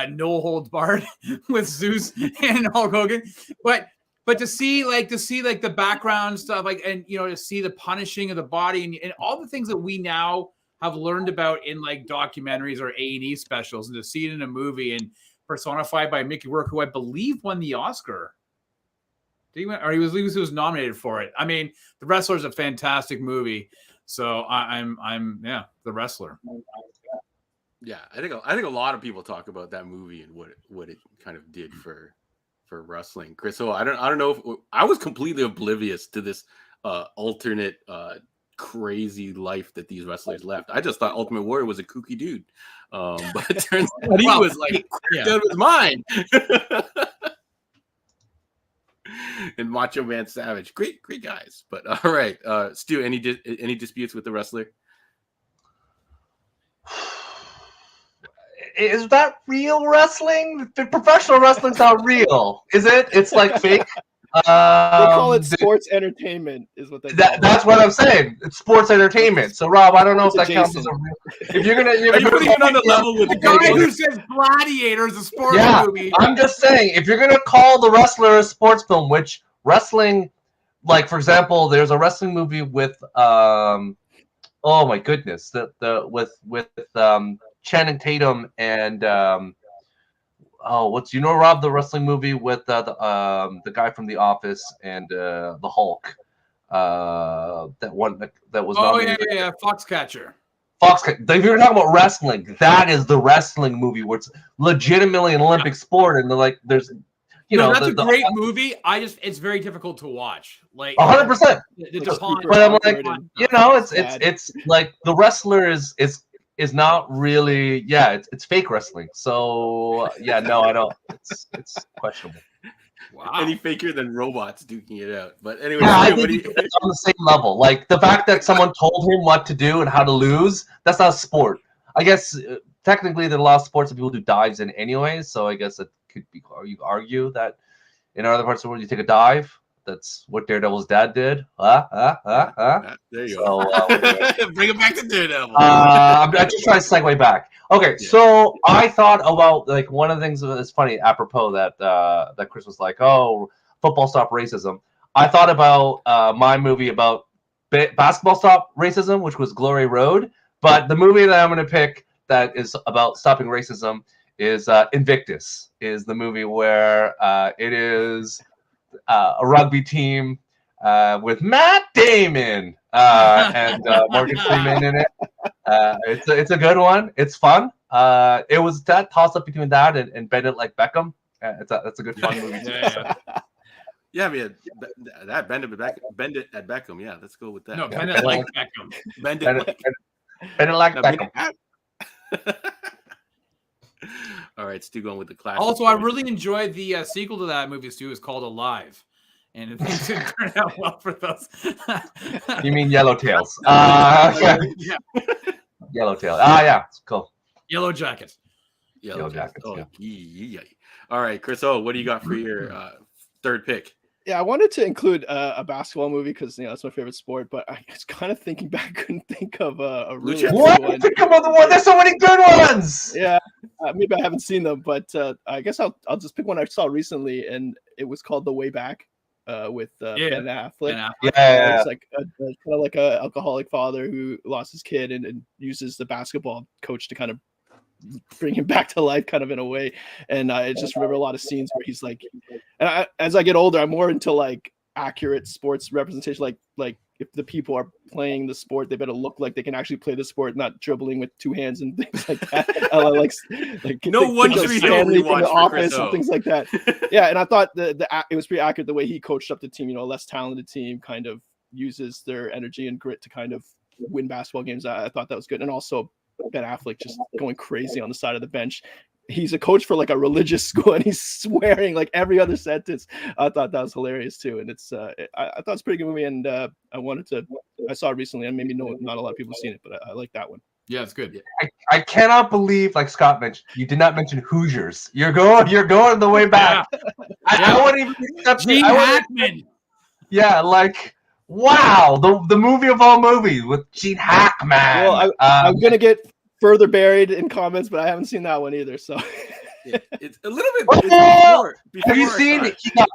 No Holds Barred with Zeus and Hulk Hogan. But to see the background stuff, like, and to see the punishing of the body and all the things that we now have learned about in like documentaries or A&E specials, and to see it in a movie and personified by Mickey Rourke, who I believe won the Oscar. Did he win? Or he was nominated for it. I mean, The Wrestler is a fantastic movie. So I'm The Wrestler. Yeah, I think a lot of people talk about that movie and what it kind of did for wrestling. Chris, so I don't know if I was completely oblivious to this alternate crazy life that these wrestlers left. I just thought Ultimate Warrior was a kooky dude, but it turns out he was like out of his mind. And Macho Man Savage, great guys. But all right, Stu, any disputes with The Wrestler? Is that real wrestling? Professional wrestling's not real, is it? It's like fake. They call it sports entertainment, is what they call it. That's what I'm saying. It's sports entertainment. So, Rob, I don't know if that counts as a real. If you're gonna putting it on the level with the guy who says Gladiator is a sports movie. I'm just saying, if you're gonna call The Wrestler a sports film, which wrestling, like for example, there's a wrestling movie with oh my goodness, with Channing Tatum and Rob, the wrestling movie with the guy from The Office and the Hulk, that was yeah, Foxcatcher. If you're talking about wrestling, that is the wrestling movie where it's legitimately an Olympic sport, and there's that's a great movie. It's very difficult to watch. Like 100%. But I'm like, it's like The Wrestler is not really, it's fake wrestling. So no, I don't. It's questionable. Wow. Any faker than robots duking it out. But anyway, I think it's on the same level. Like the fact that someone told him what to do and how to lose, that's not a sport. I guess technically there are a lot of sports that people do dives in anyway. So I guess it could be, you argue that in other parts of the world you take a dive. That's what Daredevil's dad did. There you go. Bring it back to Daredevil. I'm just trying to segue back. Okay, so I thought about like one of the things that's funny, apropos that Chris was like, "Oh, football stop racism." I thought about my movie about basketball stop racism, which was Glory Road. But the movie that I'm going to pick that is about stopping racism is Invictus. Is the movie where it is a rugby team with Matt Damon and Morgan Freeman in it. It's a good one. It's fun. It was that toss up between that and Bend It Like Beckham. That's a good fun movie too. Yeah, I mean that Bend It at Beckham. Yeah, let's go with that. No, Bend It Like Beckham. Bend It Like Beckham. All right, Stu, going with the classic. Also, I really enjoyed the sequel to that movie, Stu. It's called Alive. And it didn't turn out well for those. You mean Yellowtails? Yeah. Yellowtail. Yeah, it's cool. Yellow Jackets. Yellow Jackets. Oh, yeah. All right, Chris O, what do you got for your third pick? Yeah, I wanted to include a basketball movie because that's my favorite sport. But I was kind of thinking back, couldn't think of a really good one. Think about the one. There's so many good ones. Yeah, maybe I haven't seen them, but I guess I'll just pick one I saw recently, and it was called The Way Back with Ben Affleck. Yeah, it's like kind of like a alcoholic father who lost his kid and uses the basketball coach to kind of bring him back to life, kind of in a way. And I just remember a lot of scenes where he's like, and as I get older, I'm more into like accurate sports representation, like if the people are playing the sport, they better look like they can actually play the sport, not dribbling with two hands and things like that. like no one tree Stanley from The Office and things like that. Yeah, and I thought it was pretty accurate the way he coached up the team. A less talented team kind of uses their energy and grit to kind of win basketball games. I thought that was good, and also Ben Affleck just going crazy on the side of the bench. He's a coach for like a religious school and he's swearing like every other sentence. I thought that was hilarious too. And it's I thought it's a pretty good movie, and I wanted to I saw it recently, and maybe not a lot of people have seen it, but I like that one. Yeah, it's good. I cannot believe, like Scott mentioned, you did not mention Hoosiers. You're going the way back. I wouldn't even accept it. Gene Hackman. Yeah, like wow, the movie of all movies with Gene Hackman. Well, I'm gonna get further buried in comments, but I haven't seen that one either. So it's a little bit. Before have you seen?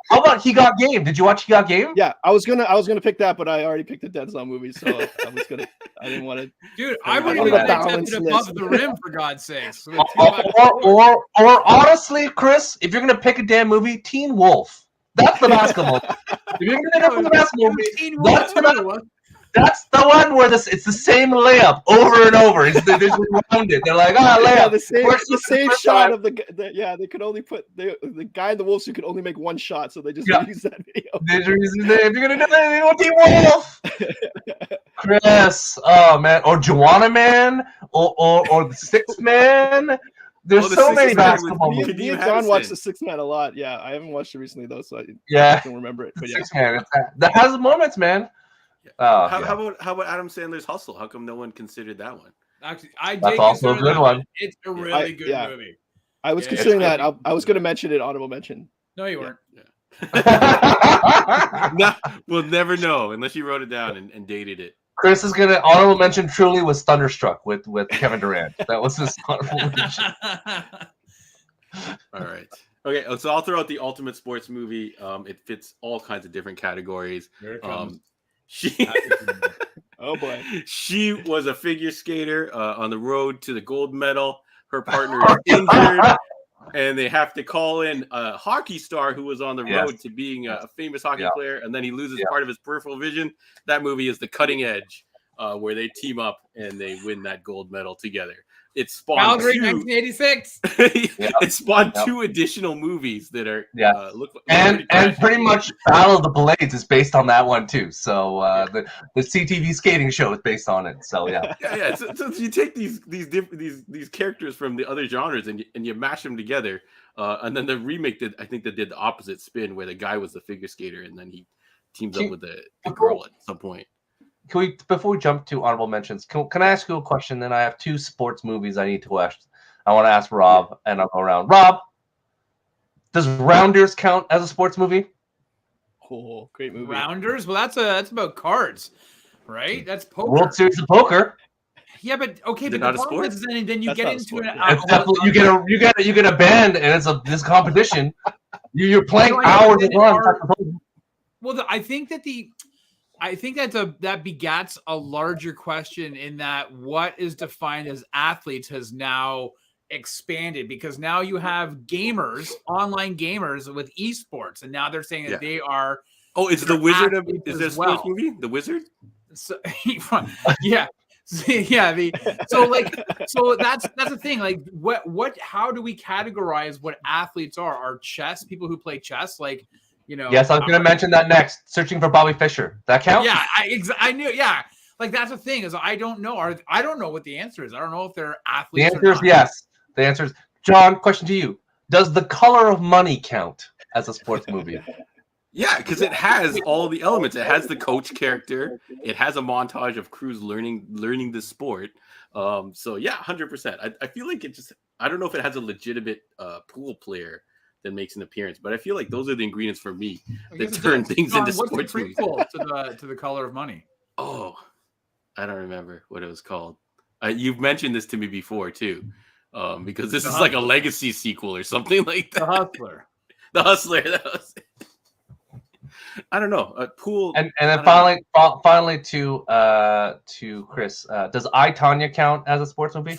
How about He Got Game? Did you watch He Got Game? Yeah, I was gonna pick that, but I already picked the Denzel movie, so I didn't want to. Dude, I would wanted even a balanced accept it above the rim for God's sakes. Or honestly, Chris, if you're gonna pick a damn movie, Teen Wolf. That's the basketball. If you're gonna go for the basketball movie, that's the one where it's the same layup over and over. They just round it. They're like, layup. Yeah, the same shot of they could only put the guy in the Wolves who could only make one shot, so they just use that video. If you're gonna do that, Team Wolf. Chris, oh man, or Joanna Man, or the Sixth Man. There's so many basketball movies. Me and John watched the Sixth Man a lot. Yeah, I haven't watched it recently though, so I don't remember it. But yeah, Sixth Man, that has moments, man. How about Adam Sandler's Hustle? How come no one considered that one? Actually, that's also a good one. It's a really good movie. I was considering that. I was going to mention it, honorable mention. No, you weren't. No, we'll never know unless you wrote it down and dated it. Chris is gonna honorable mention. Truly was Thunderstruck with Kevin Durant. That was his honorable mention. All right. Okay, so I'll throw out the ultimate sports movie. It fits all kinds of different categories. Here it comes. Oh boy. She was a figure skater on the road to the gold medal. Her partner is injured, and they have to call in a hockey star who was on the road to being a famous hockey player, and then he loses part of his peripheral vision. That movie is The Cutting Edge, where they team up and they win that gold medal together. It spawned Calgary, 1986. It spawned two additional movies that are and pretty much Battle of the Blades is based on that one too. So the CTV skating show is based on it. So yeah. So you take these characters from the other genres and you mash them together, and then the remake I think they did the opposite spin where the guy was the figure skater and then he teams up with the girl at some point. Can we, before we jump to honorable mentions, can I ask you a question? Then I have two sports movies I need to ask. I want to ask Rob, and I'll go around. Rob, does Rounders count as a sports movie? Oh, great movie. Rounders? Well, that's about cards, right? That's poker. World Series of Poker. Yeah, but okay, but not the a problem sport? is then you get into It's definitely you get a band, and it's this competition. You're playing hours and runs. Well, I think that that begats a larger question in that what is defined as athletes has now expanded, because now you have gamers, online gamers with esports, and now they're saying that they are. Oh, is the Wizard is there a sports movie? The Wizard? So, yeah. So that's the thing. Like how do we categorize what athletes are? Are chess people who play chess? Like, you know, yes, I was going to mention that next. Searching for Bobby Fischer. That counts? Yeah, I knew. Yeah, like that's the thing is I don't know. I don't know what the answer is. I don't know if they're athletes. The answer is yes. The answer is John. Question to you: does The Color of Money count as a sports movie? Yeah, because it has all the elements. It has the coach character. It has a montage of crews learning the sport. So yeah, 100%. I feel like it just. I don't know if it has a legitimate pool player that makes an appearance, but I feel like those are the ingredients for me that turn things into sports movies. To the Color of Money. Oh, I don't remember what it was called. You've mentioned this to me before too, because this is like a legacy sequel or something like that. The Hustler. That was... I don't know. Pool. And then finally to Chris, does I, Tonya count as a sports movie?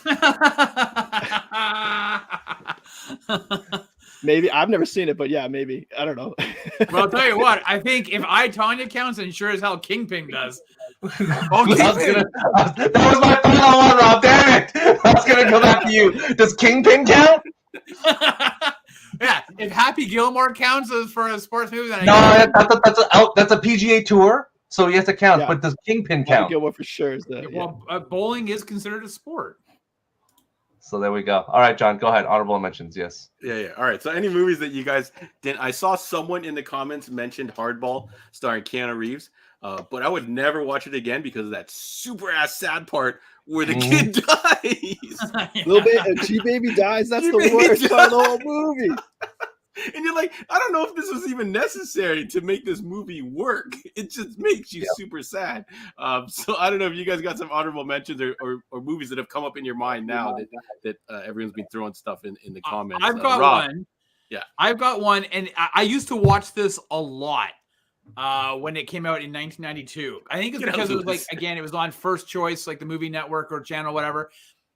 Maybe. I've never seen it, but yeah, maybe. I don't know. Well, I'll tell you what. I think if I, Tonya counts, and sure as hell Kingpin does. That was my final one, Rob. Damn it! I was going to go back to you. Does Kingpin count? Yeah, if Happy Gilmore counts as for a sports movie, then that's a PGA Tour, so yes, it counts. Yeah. But does Kingpin count? Happy Gilmore for sure is bowling is considered a sport. So there we go. All right, John, go ahead. Honorable mentions, yes. Yeah. All right. So any movies that you guys didn't? I saw someone in the comments mentioned Hardball starring Keanu Reeves, but I would never watch it again because of that super ass sad part where the kid dies. Little bit, G-Baby dies. That's the worst part of the whole movie. And you're like, I don't know if this was even necessary to make this movie work. It just makes you super sad. So I don't know if you guys got some honorable mentions or movies that have come up in your mind now that everyone's been throwing stuff in the comments. I've got one. Yeah. I've got one. And I used to watch this a lot when it came out in 1992. I think it's because it was like, again, it was on First Choice, like the movie network or channel, whatever.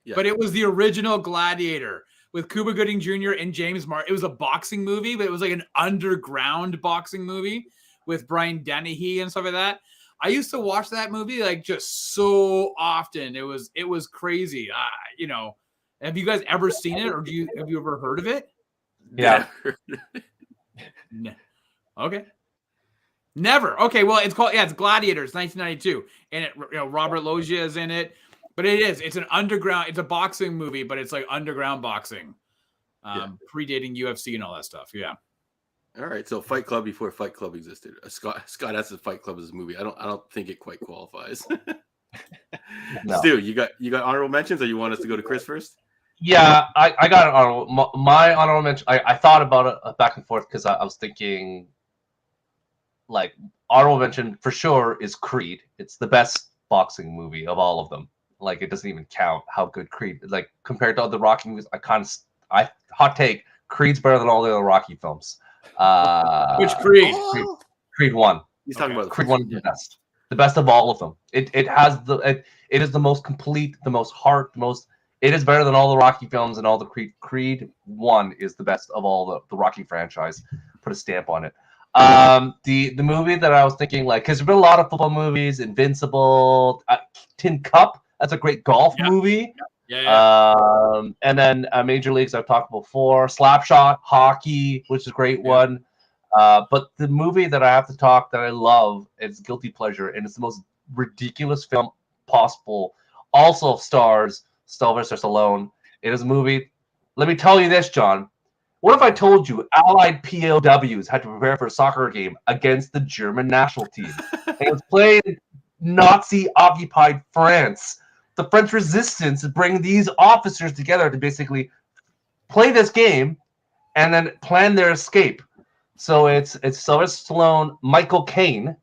Yeah. But it was the original Gladiator with Cuba Gooding Jr. and James Martin. It was a boxing movie, but it was like an underground boxing movie with Brian Dennehy and stuff like that. I used to watch that movie like just so often. It was crazy. You know, have you guys ever seen it, or have you ever heard of it? Yeah. No. Okay. Never. Okay. Well, it's Gladiators, 1992, and Robert Loggia is in it. But it's an underground, it's a boxing movie, but it's like underground boxing, predating UFC and all that stuff. Yeah. All right. So Fight Club before Fight Club existed. Scott has Fight Club as a movie. I don't think it quite qualifies. No. Stu, you got honorable mentions, or you want us to go to Chris first? Yeah, I got an honorable. My honorable mention. I thought about it back and forth because I was thinking, like, honorable mention for sure is Creed. It's the best boxing movie of all of them. Like, it doesn't even count how good Creed, like, compared to other Rocky movies. Hot take, Creed's better than all the other Rocky films. Which Creed? Creed 1. He's talking about Creed 1 is the best of all of them. It is the most complete, the most heart, it is better than all the Rocky films and all the Creed. Creed 1 is the best of all the Rocky franchise. Put a stamp on it. The movie that I was thinking, like, because there's been a lot of football movies, Invincible, Tin Cup. That's a great golf movie. Yeah. And then Major Leagues I've talked before. Slapshot, hockey, which is a great one. But the movie that I have to talk that I love is Guilty Pleasure, and it's the most ridiculous film possible. Also stars Sylvester Stallone. It is a movie. Let me tell you this, John. What if I told you Allied POWs had to prepare for a soccer game against the German national team? And it was played in Nazi-occupied France. The French resistance is bringing these officers together to basically play this game and then plan their escape. So it's Sylvester Stallone, Michael Caine.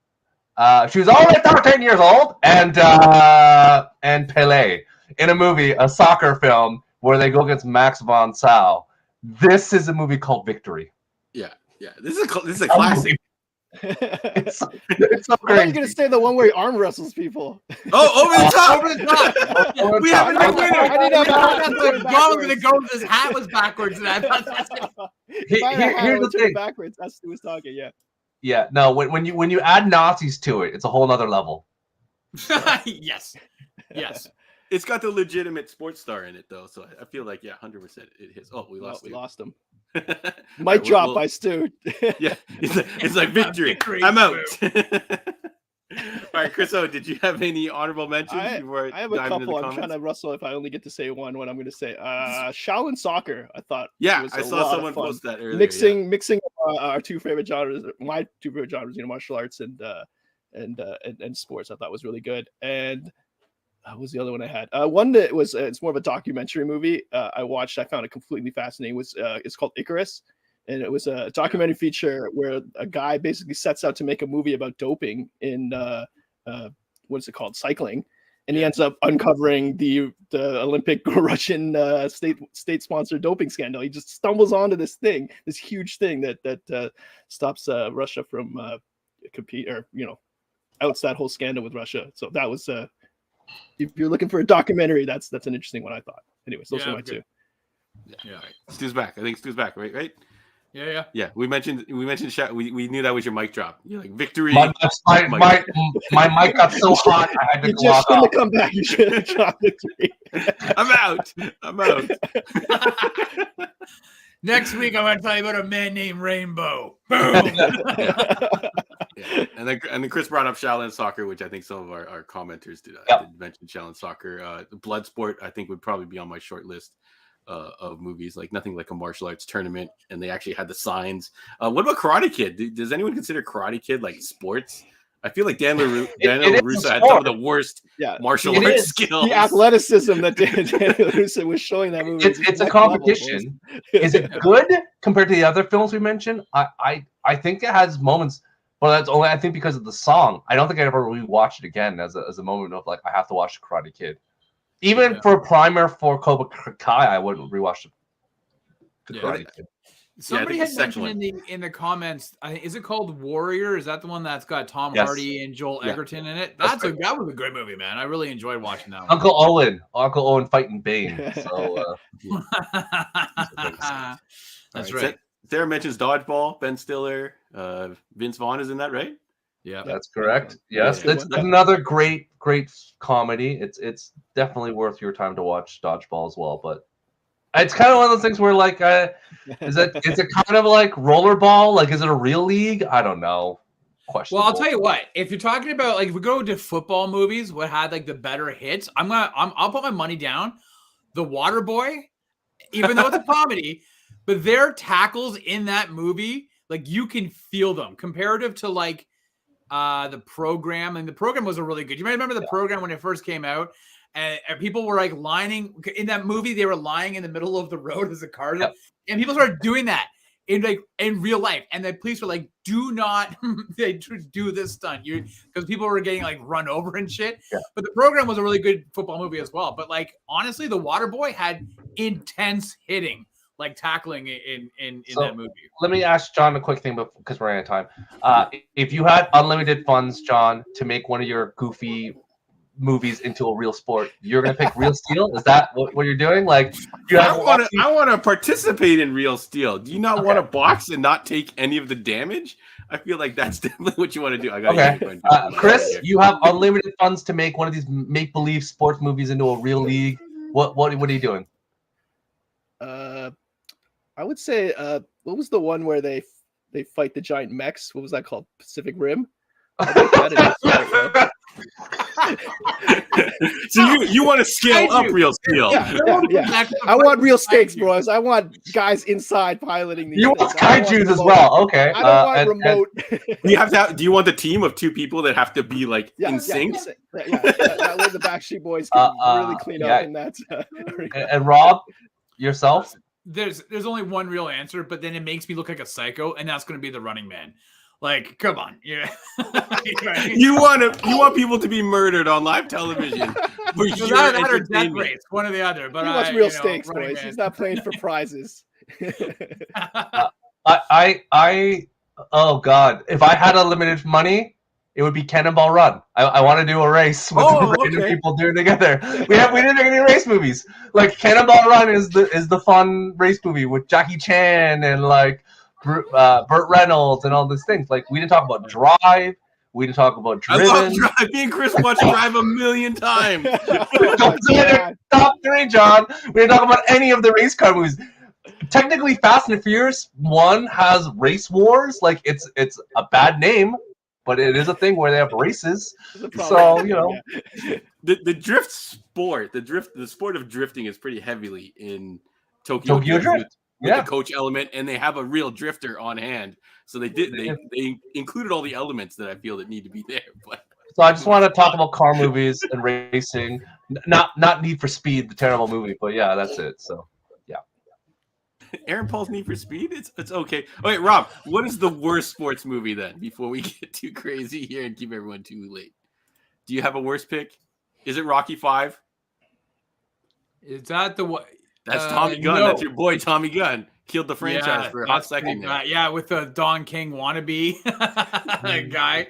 She was only 13 years old, and Pelé in a movie, a soccer film where they go against Max von Sydow. This is a movie called Victory. Yeah. This is a classic. It's so great. Are you gonna say the one where he arm wrestles people? Oh, over the top! We have a winner. I didn't know John was gonna go with his hat was backwards, and I thought that's here's the thing. Backwards. That's who was talking. Yeah. Yeah. No. When you add Nazis to it, it's a whole nother level. Yes. It's got the legitimate sports star in it, though, so I feel like 100% it hits. Oh, we lost him. Mic drop by Stu. Yeah, it's like victory. I'm out. All right, Chris Ho, did you have any honorable mentions? I have a couple. I'm trying to rustle if I only get to say one. What I'm going to say, Shaolin Soccer. I thought. Yeah, I saw someone post that earlier. Mixing our two favorite genres, my two favorite genres, martial arts and sports. I thought was really good. And what was the other one I had? One that was it's more of a documentary movie. I watched. I found it completely fascinating. It's called Icarus, and it was a documentary feature where a guy basically sets out to make a movie about doping in what's it called, cycling, and he ends up uncovering the Olympic Russian state sponsored doping scandal. He just stumbles onto this huge thing that stops Russia from compete or outs that whole scandal with Russia. So that was. If you're looking for a documentary, that's an interesting one, I thought. Anyways, those are my two. Yeah. Right. Stu's back. I think Stu's back, right? Yeah. Yeah. We mentioned we knew that was your mic drop. You're like victory. My mic got so hot I had to you just shouldn't have come back. You should have dropped victory. I'm out. Next week I'm going to tell you about a man named Rainbow. Boom. Yeah. And then Chris brought up Shaolin Soccer, which I think some of our commenters did mention Shaolin Soccer. The Bloodsport, I think, would probably be on my short list of movies, like nothing like a martial arts tournament, and they actually had the signs. What about Karate Kid? Does anyone consider Karate Kid like sports? I feel like Daniel LaRusso had some of the worst martial arts skills. The athleticism that Daniel LaRusso was showing that movie. It's a competition. Is it good compared to the other films we mentioned? I think it has moments, but that's only I think because of the song. I don't think I ever rewatched it again as a moment of like I have to watch the Karate Kid. Even for a primer for Cobra Kai, I wouldn't rewatch the Karate Kid. Somebody had mentioned in the comments, is it called Warrior? Is that the one that's got Tom Hardy and Joel Egerton in it? That was a great movie, man. I really enjoyed watching that one. Uncle Owen fighting Bane. So that's right. Sarah mentions Dodgeball, Ben Stiller, Vince Vaughn is in that, right? Yeah, that's correct. Yes, that's another great comedy. It's definitely worth your time to watch Dodgeball as well, but it's kind of one of those things where, like, is it kind of like rollerball? Like, is it a real league? I don't know. Well, I'll tell you what. If you're talking about like, if we go to football movies, what had like the better hits, I'll put my money down. The Waterboy, even though it's a comedy, but their tackles in that movie, like you can feel them comparative to like the Program. And the Program was a really good. You might remember the Program when it first came out. And people were like lining in that movie. They were lying in the middle of the road as the cars, and people started doing that in real life. And the police were like, "Do not do this stunt," because people were getting like run over and shit. Yeah. But the Program was a really good football movie as well. But like honestly, the Waterboy had intense hitting, like tackling in that movie. Let me ask John a quick thing because we're out of time. If you had unlimited funds, John, to make one of your goofy movies into a real sport, you're gonna pick Real Steel? Is that what you're doing? Like, I want to participate in Real Steel. Do you not want to box and not take any of the damage? I feel like that's definitely what you want to do. Chris, you have unlimited funds to make one of these make-believe sports movies into a real league. What are you doing? I would say what was the one where they fight the giant mechs? What was that called? Pacific Rim? So you want to scale up Real Steel? Yeah. I want real stakes, bros. I want guys inside piloting these. You want kaijus as well? Okay. I don't want remote. Do you want the team of two people that have to be like in sync? That way the Backstreet Boys can really clean up in that. And Rob, yourself? There's only one real answer, but then it makes me look like a psycho, and that's going to be the Running Man. Like, come on, you want people to be murdered on live television for your that or death race, one or the other. But he wants real stakes, boys. He's not playing for prizes. Oh God, if I had unlimited money, it would be Cannonball Run. I want to do a race with random people doing it together. We didn't make any race movies. Like Cannonball Run is the fun race movie with Jackie Chan and like Burt Reynolds and all these things. Like we didn't talk about Drive. We didn't talk about Driven. I love Drive. Me and Chris watched Drive a million times. Top 3, John. We didn't talk about any of the race car movies. Technically, Fast and Furious 1 has race wars. Like it's a bad name, but it is a thing where they have races. So the drift sport, the sport of drifting is pretty heavily in Tokyo Drift. With the coach element, and they have a real drifter on hand. So they included all the elements that I feel that need to be there. But so I just want to talk about car movies and racing, not Need for Speed, the terrible movie, but yeah, that's it. So yeah. Aaron Paul's Need for Speed? It's okay. Okay, Rob, what is the worst sports movie then? Before we get too crazy here and keep everyone too late, do you have a worst pick? Is it Rocky 5? Is that the what? That's Tommy Gunn. No. That's your boy, Tommy Gunn. Killed the franchise for a hot second. With the Don King wannabe guy.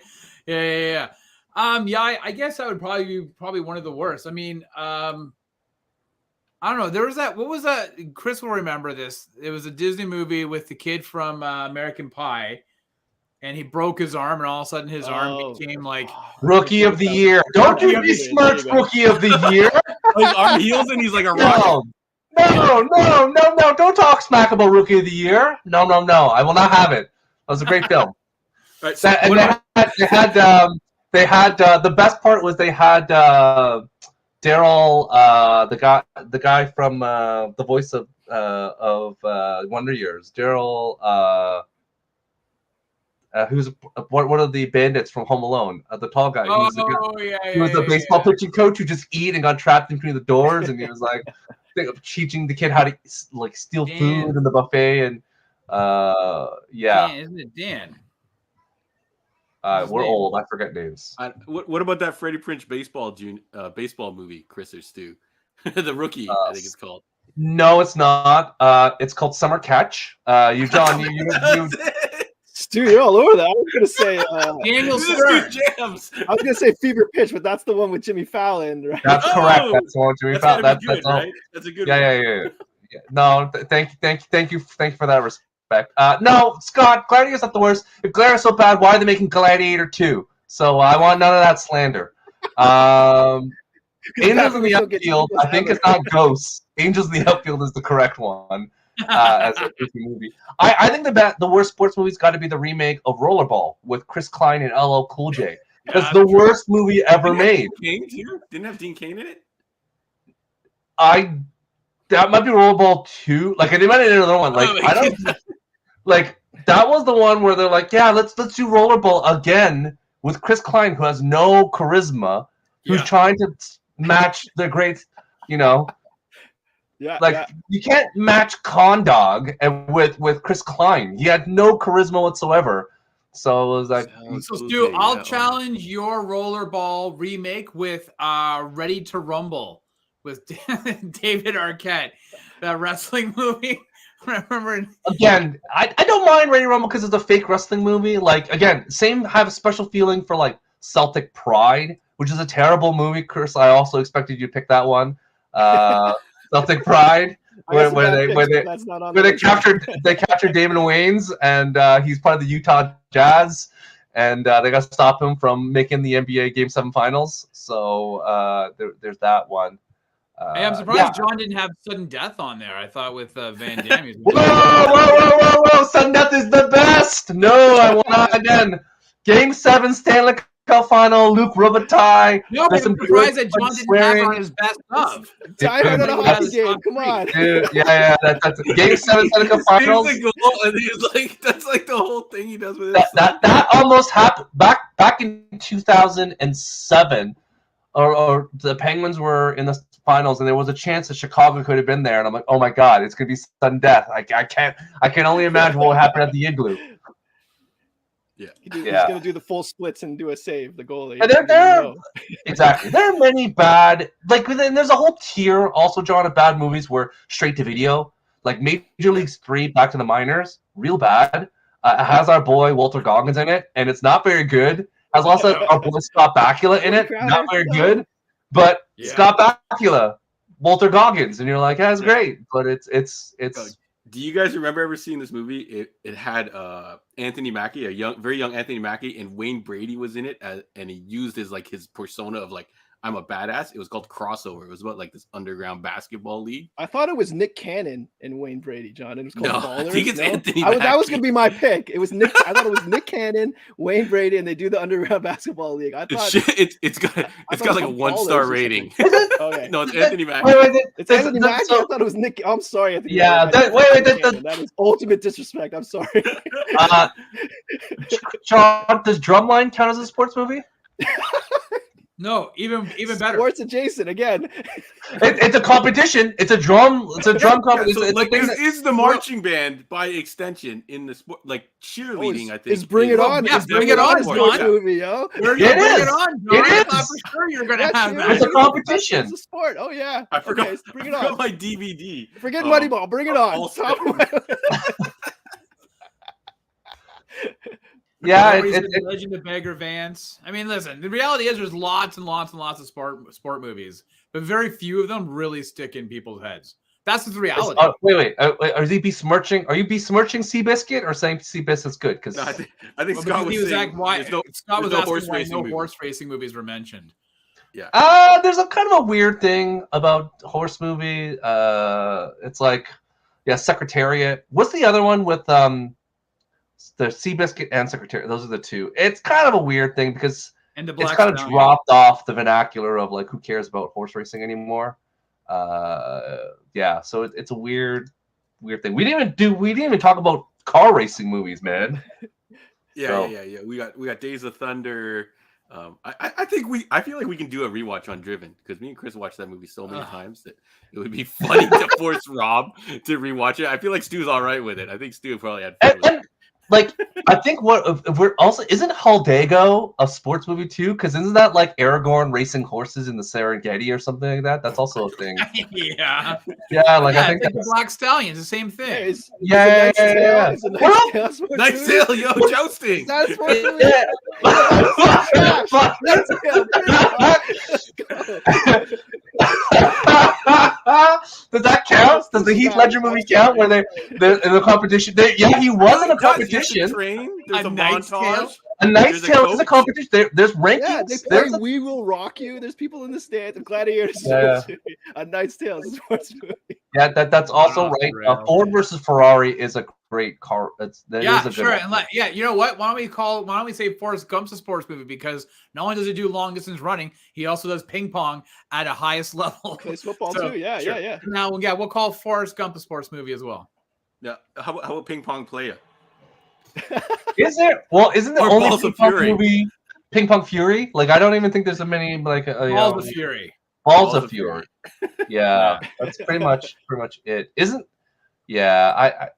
Yeah. I guess that would probably be one of the worst. I mean, I don't know. There was that. What was that? Chris will remember this. It was a Disney movie with the kid from American Pie, and he broke his arm, and all of a sudden his arm became like Rookie of the Year. Don't you besmirch Rookie of the Year? His arm heals, and he's like a rocket. No! Don't talk smack about Rookie of the Year. No! I will not have it. That was a great film. Right, so they had the best part was they had Daryl, the guy from the voice of Wonder Years, Daryl. Who's one of the bandits from Home Alone? The tall guy. Oh, He was the baseball pitching coach who just ate and got trapped in between the doors, and he was like teaching the kid how to like steal food in the buffet, and yeah. Dan, isn't it Dan? We're old. I forget names. What about that Freddie Prinze baseball movie, Chris or Stu? The Rookie, I think it's called. No, it's not. It's called Summer Catch. You, John, you Stu, you're all over that. I was gonna say Daniel Stern. Jams. I was gonna say Fever Pitch, but that's the one with Jimmy Fallon, right? That's correct. That's the one with Jimmy Fallon. That's right? That's a good one. Yeah. No, thank you for that respect. No, Scott, Gladiator's not the worst. If Gladiator's so bad, why are they making Gladiator 2? So I want none of that slander. Angels in the Outfield, I think it's not Ghosts. Angels in the Outfield is the correct one. As a movie, I think the worst sports movie's got to be the remake of Rollerball with Chris Klein and LL Cool J. That's the worst movie ever made. Didn't have Dean Cain in it. That might be Rollerball 2. Like, they might have another one. Like, I don't like that was the one where they're like, yeah, let's do Rollerball again with Chris Klein, who has no charisma, who's trying to match the great, you can't match Condog with Chris Klein. He had no charisma whatsoever. So it was like, Stu, I'll challenge your Rollerball remake with Ready to Rumble with David Arquette, that wrestling movie. Remember? Again, I don't mind Ready to Rumble because it's a fake wrestling movie. Like, again, have a special feeling for like Celtic Pride, which is a terrible movie. Chris, I also expected you to pick that one. Celtic Pride, where they captured Damon Wayans, and he's part of the Utah Jazz, and they got to stop him from making the NBA Game 7 Finals. So there's that one. Hey, I'm surprised John didn't have Sudden Death on there. I thought with Van Damme. Whoa! Sudden Death is the best. No, I want not again. Game 7 Stanley Cup Final, Luke Robitaille. No, I'm surprised that John didn't have on his best of. Die Hard on a hockey game. Come on. Dude, that's Game 7 Stanley Cup Finals. That's like the whole thing he does with it. That almost happened back in 2007, or the Penguins were in the finals, and there was a chance that Chicago could have been there, and I'm like, oh my god, it's gonna be sudden death. I can only imagine what would happen at the Igloo. He's gonna do the full splits and do a save, the goalie. Exactly. There are many bad, like, there's a whole tier also, John, of bad movies where straight to video, like Major League 3, Back to the Minors, real bad. It has our boy Walter Goggins in it, and it's not very good. Has also our boy Scott Bakula in it, not very good. But Scott Bakula, Walter Goggins, and you're like, that's great. But it's. Do you guys remember ever seeing this movie? It had Anthony Mackie, very young Anthony Mackie, and Wayne Brady was in it, and he used his persona of like, I'm a badass. It was called Crossover. It was about like this underground basketball league. I thought it was Nick Cannon and Wayne Brady, John. It was called Ballers. I think it's Anthony. That was gonna be my pick. It was Nick. I thought it was Nick Cannon, Wayne Brady, and they do the underground basketball league. I thought it's got like a 1-star rating. Okay. No, it's Anthony Mackie. It's Anthony Mackie. I thought it was Nick. I'm sorry. That is ultimate disrespect. I'm sorry. John, does Drumline count as a sports movie? No, even better. Sports adjacent again. It's a competition. It's a drum competition. So, like, is the marching band by extension in the sport, like cheerleading? I think is Bring It On. Yeah, Bring It On, sports movie, yo. Bring It On. It is. I'm for sure you're gonna have that. It's a competition. It's a sport. Oh yeah. I forgot. Okay, Bring It On. My DVD. Forget Moneyball. Bring It On. Yeah, it's Legend of Bagger Vance. I mean, listen, the reality is there's lots and lots and lots of sport movies, but very few of them really stick in people's heads. That's the reality. Wait. Are you besmirching Seabiscuit or saying Seabiscuit's good? Because I think Scott was saying Scott was asking why no horse racing movies were mentioned. Yeah. There's a kind of a weird thing about horse movie. It's like, Secretariat. What's the other one with the Seabiscuit and Secretariat? Those are the two. It's kind of a weird thing because And the it's Black kind of Stallion. dropped off the vernacular of like who cares about horse racing anymore. Yeah, so it's a weird thing. We didn't even talk about car racing movies, man. Yeah. We got Days of Thunder. I feel like we can do a rewatch on Driven because me and Chris watched that movie so many times that it would be funny to force Rob to rewatch it. I feel like Stu's all right with it. I think Stu probably had fun with it. Like, I think if we're also isn't Haldago a sports movie too? Because isn't that like Aragorn racing horses in the Serengeti or something like that? That's also a thing. Yeah. Yeah, like I think it's like the Black Stallion. It's the same thing. Yeah. It's a Knight's Tale. Knight's Tale, yo, jousting. That's what Does that count? Does the Heath Ledger movie count? Where they're in the competition? Yeah, he was in a competition. There's a montage. A Knight's Tale is a competition. There's rankings. Yeah, they play We Will Rock You. There's people in the stand. The Gladiators. Yeah. A Knight's Tale is a sports movie. Yeah, that's also right. Ford versus Ferrari is a great car. Sure. And you know what? Why don't we say Forrest Gump's a sports movie? Because not only does he do long distance running, he also does ping pong at a highest level. Plays football too. Yeah. Now, we'll call Forrest Gump a sports movie as well. Yeah. How about Ping Pong Player? Is there? Well, isn't the Or only Balls Ping of Pong Fury. movie Ping Pong Fury? Like, I don't even think there's a many like Balls of Fury. Balls of Fury. Yeah, that's pretty much it. Isn't? Yeah,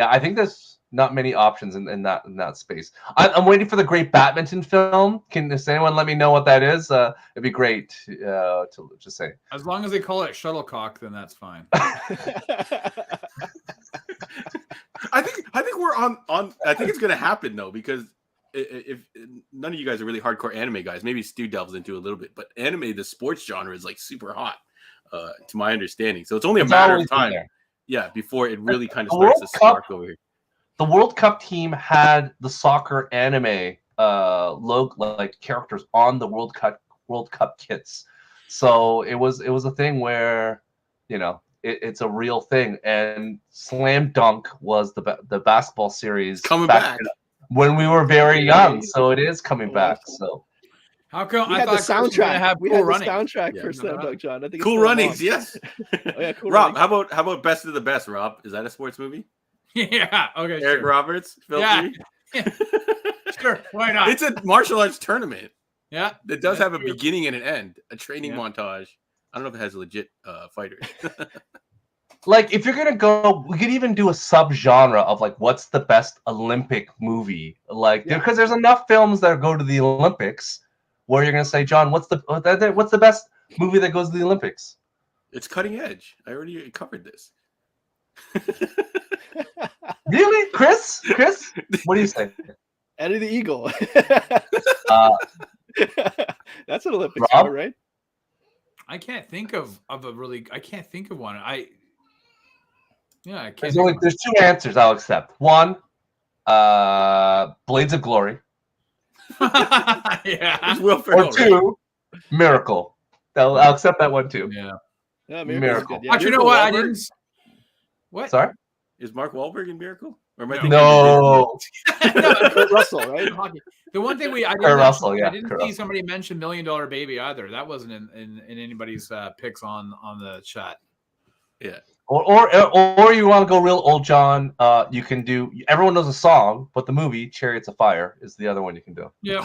I think there's not many options in that space. I'm waiting for the great badminton film. Does anyone let me know what that is? It'd be great to just say. As long as they call it shuttlecock, then that's fine. I think we're on. I think it's gonna happen though, because if none of you guys are really hardcore anime guys, maybe Stu delves into it a little bit, but anime, the sports genre, is like super hot, to my understanding. So it's only a matter of time, before it really kind of starts to spark over here. The World Cup team had the soccer anime logo, like characters on the World Cup kits. So it was a thing where, it's a real thing. And Slam Dunk was the basketball series coming back when we were very young. So it is coming back. So how come we had the soundtrack? We had the soundtrack for Slam Dunk, John. I think Cool Runnings, yes. Cool Rob, Runnings. how about Best of the Best? Rob, is that a sports movie? Yeah. Okay. Eric Roberts, Phil yeah. Sure. Why not? It's a martial arts tournament. Yeah. It does have a beginning and an end, a training montage. I don't know if it has legit fighters. Like, if you're gonna go, we could even do a sub-genre of like, what's the best Olympic movie? Like, because there's enough films that go to the Olympics, where you're gonna say, John, what's the best movie that goes to the Olympics? It's Cutting Edge. I already covered this. Really, Chris? What do you say? Eddie the Eagle. That's an Olympic sport, right? I can't think of I can't think of one. I can't. There's two answers I'll accept. One, Blades of Glory. Yeah. Or two, Miracle. I'll accept that one too. Yeah, Miracle. Yeah, actually, you know what? I didn't. What? Sorry? Is Mark Wahlberg in Miracle? Or am I no. Kurt Russell, right? The one thing I didn't see somebody mention $1 Million Baby either. That wasn't in anybody's picks on the chat. Yeah. Or you want to go real old John? You can do. Everyone knows a song, but the movie Chariots of Fire is the other one you can do. Yeah.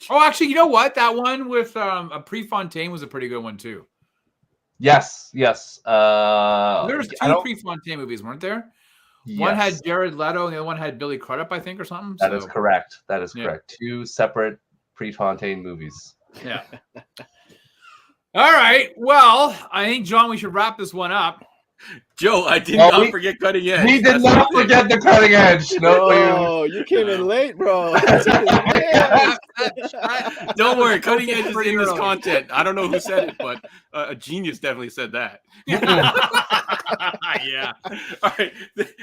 Oh, actually, you know what? That one with a Prefontaine was a pretty good one too. Yes. There's two Prefontaine movies, weren't there? Yes. One had Jared Leto, and the other one had Billy Crudup, I think, or something. That is correct. Two separate Prefontaine movies. Yeah. All right. Well, I think, John, we should wrap this one up. Joe, I did not forget Cutting Edge. We did not forget the Cutting Edge. No, you came in late, bro. Don't worry, Cutting Edge is in this content. I don't know who said it, but a genius definitely said that. Yeah. All right.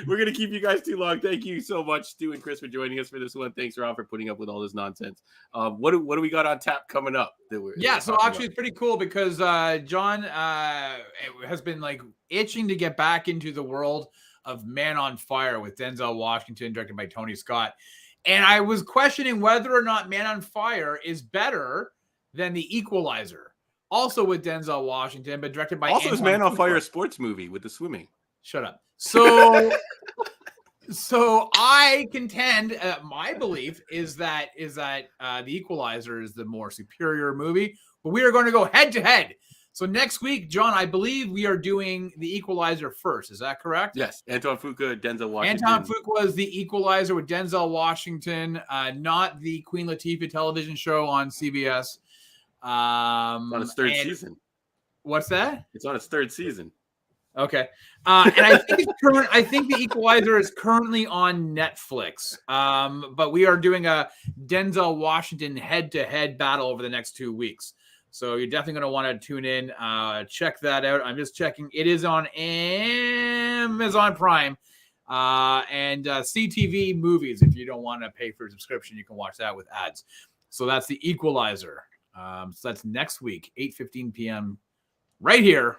We're going to keep you guys too long. Thank you so much, Stu and Chris, for joining us for this one. Thanks, Rob, for putting up with all this nonsense. What do we got on tap coming up? So actually it's pretty cool because John has been like itching to get back into the world of Man on Fire with Denzel Washington, directed by Tony Scott. And I was questioning whether or not Man on Fire is better than The Equalizer, also with Denzel Washington, but directed by Also, is Anton Man on Fire Fuqua. a sports movie with the swimming? Shut up. So, so I contend, my belief is that The Equalizer is the more superior movie, but we are going to go head to head. So next week, John, I believe we are doing The Equalizer first. Is that correct? Yes. Anton Fuqua, Denzel Washington. Anton Fuqua was The Equalizer with Denzel Washington, not the Queen Latifah television show on CBS. It's on its third season. What's that? It's on its third season. Okay. And I think I think The Equalizer is currently on Netflix. But we are doing a Denzel Washington head-to-head battle over the next 2 weeks. So you're definitely going to want to tune in. Check that out. I'm just checking. It is on Amazon Prime and CTV Movies. If you don't want to pay for a subscription, you can watch that with ads. So that's The Equalizer. So that's next week, 8:15 p.m. right here,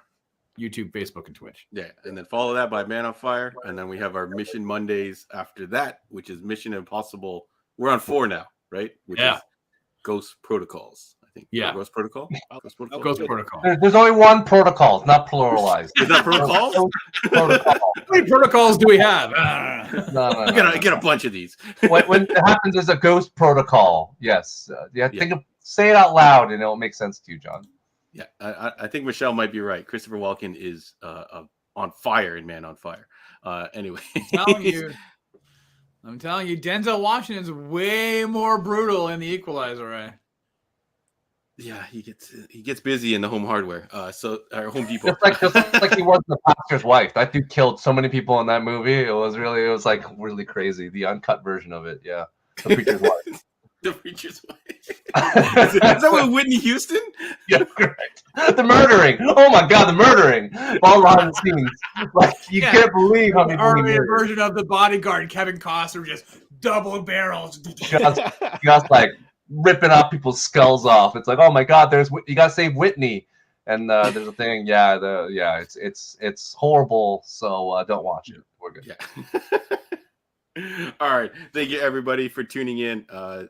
YouTube, Facebook, and Twitch. Yeah, and then follow that by Man on Fire, and then we have our Mission Mondays after that, which is Mission Impossible. We're on 4 now, right? Which is Ghost Protocols. I think. Yeah. Ghost Protocol. Ghost Protocol. There's only one protocol. It's not pluralized. Is that protocols? Protocol. How many protocols do we have? No. Get a bunch of these. When it happens as a ghost protocol, yes. Say it out loud, and it'll make sense to you, John. Yeah, I think Michelle might be right. Christopher Walken is on fire in Man on Fire. Anyway, I'm telling you, Denzel Washington's way more brutal in The Equalizer, right? Yeah, he gets busy in the Home Hardware. Home Depot. Just like he was the pastor's wife. That dude killed so many people in that movie. It was like really crazy. The uncut version of it. Yeah, the preacher's wife. The preacher's wife. Is that with Whitney Houston? Yeah, correct. The murdering. Oh my God, the murdering. All behind the scenes. Like you can't believe how many R-rated version of The Bodyguard. Kevin Costner just double barrels. Just like ripping off people's skulls off. It's like, oh my God, you gotta save Whitney. And there's a thing, it's horrible. So don't watch it. We're good. Yeah. All right. Thank you everybody for tuning in.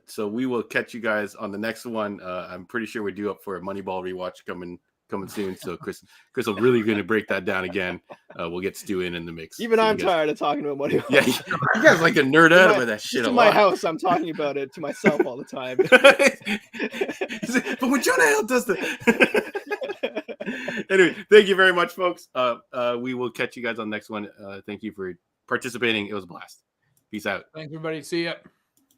So we will catch you guys on the next one. I'm pretty sure we're due up for a Moneyball rewatch coming soon. So Chris will really going to break that down again. We'll get Stu in the mix. Even I'm tired of talking about Moneyball. Yeah, you guys like a nerd out about that shit. In my house, I'm talking about it to myself all the time. But when Jonah Hill does the anyway, thank you very much, folks. We will catch you guys on the next one. Thank you for participating. It was a blast. Peace out. Thanks, everybody. See ya.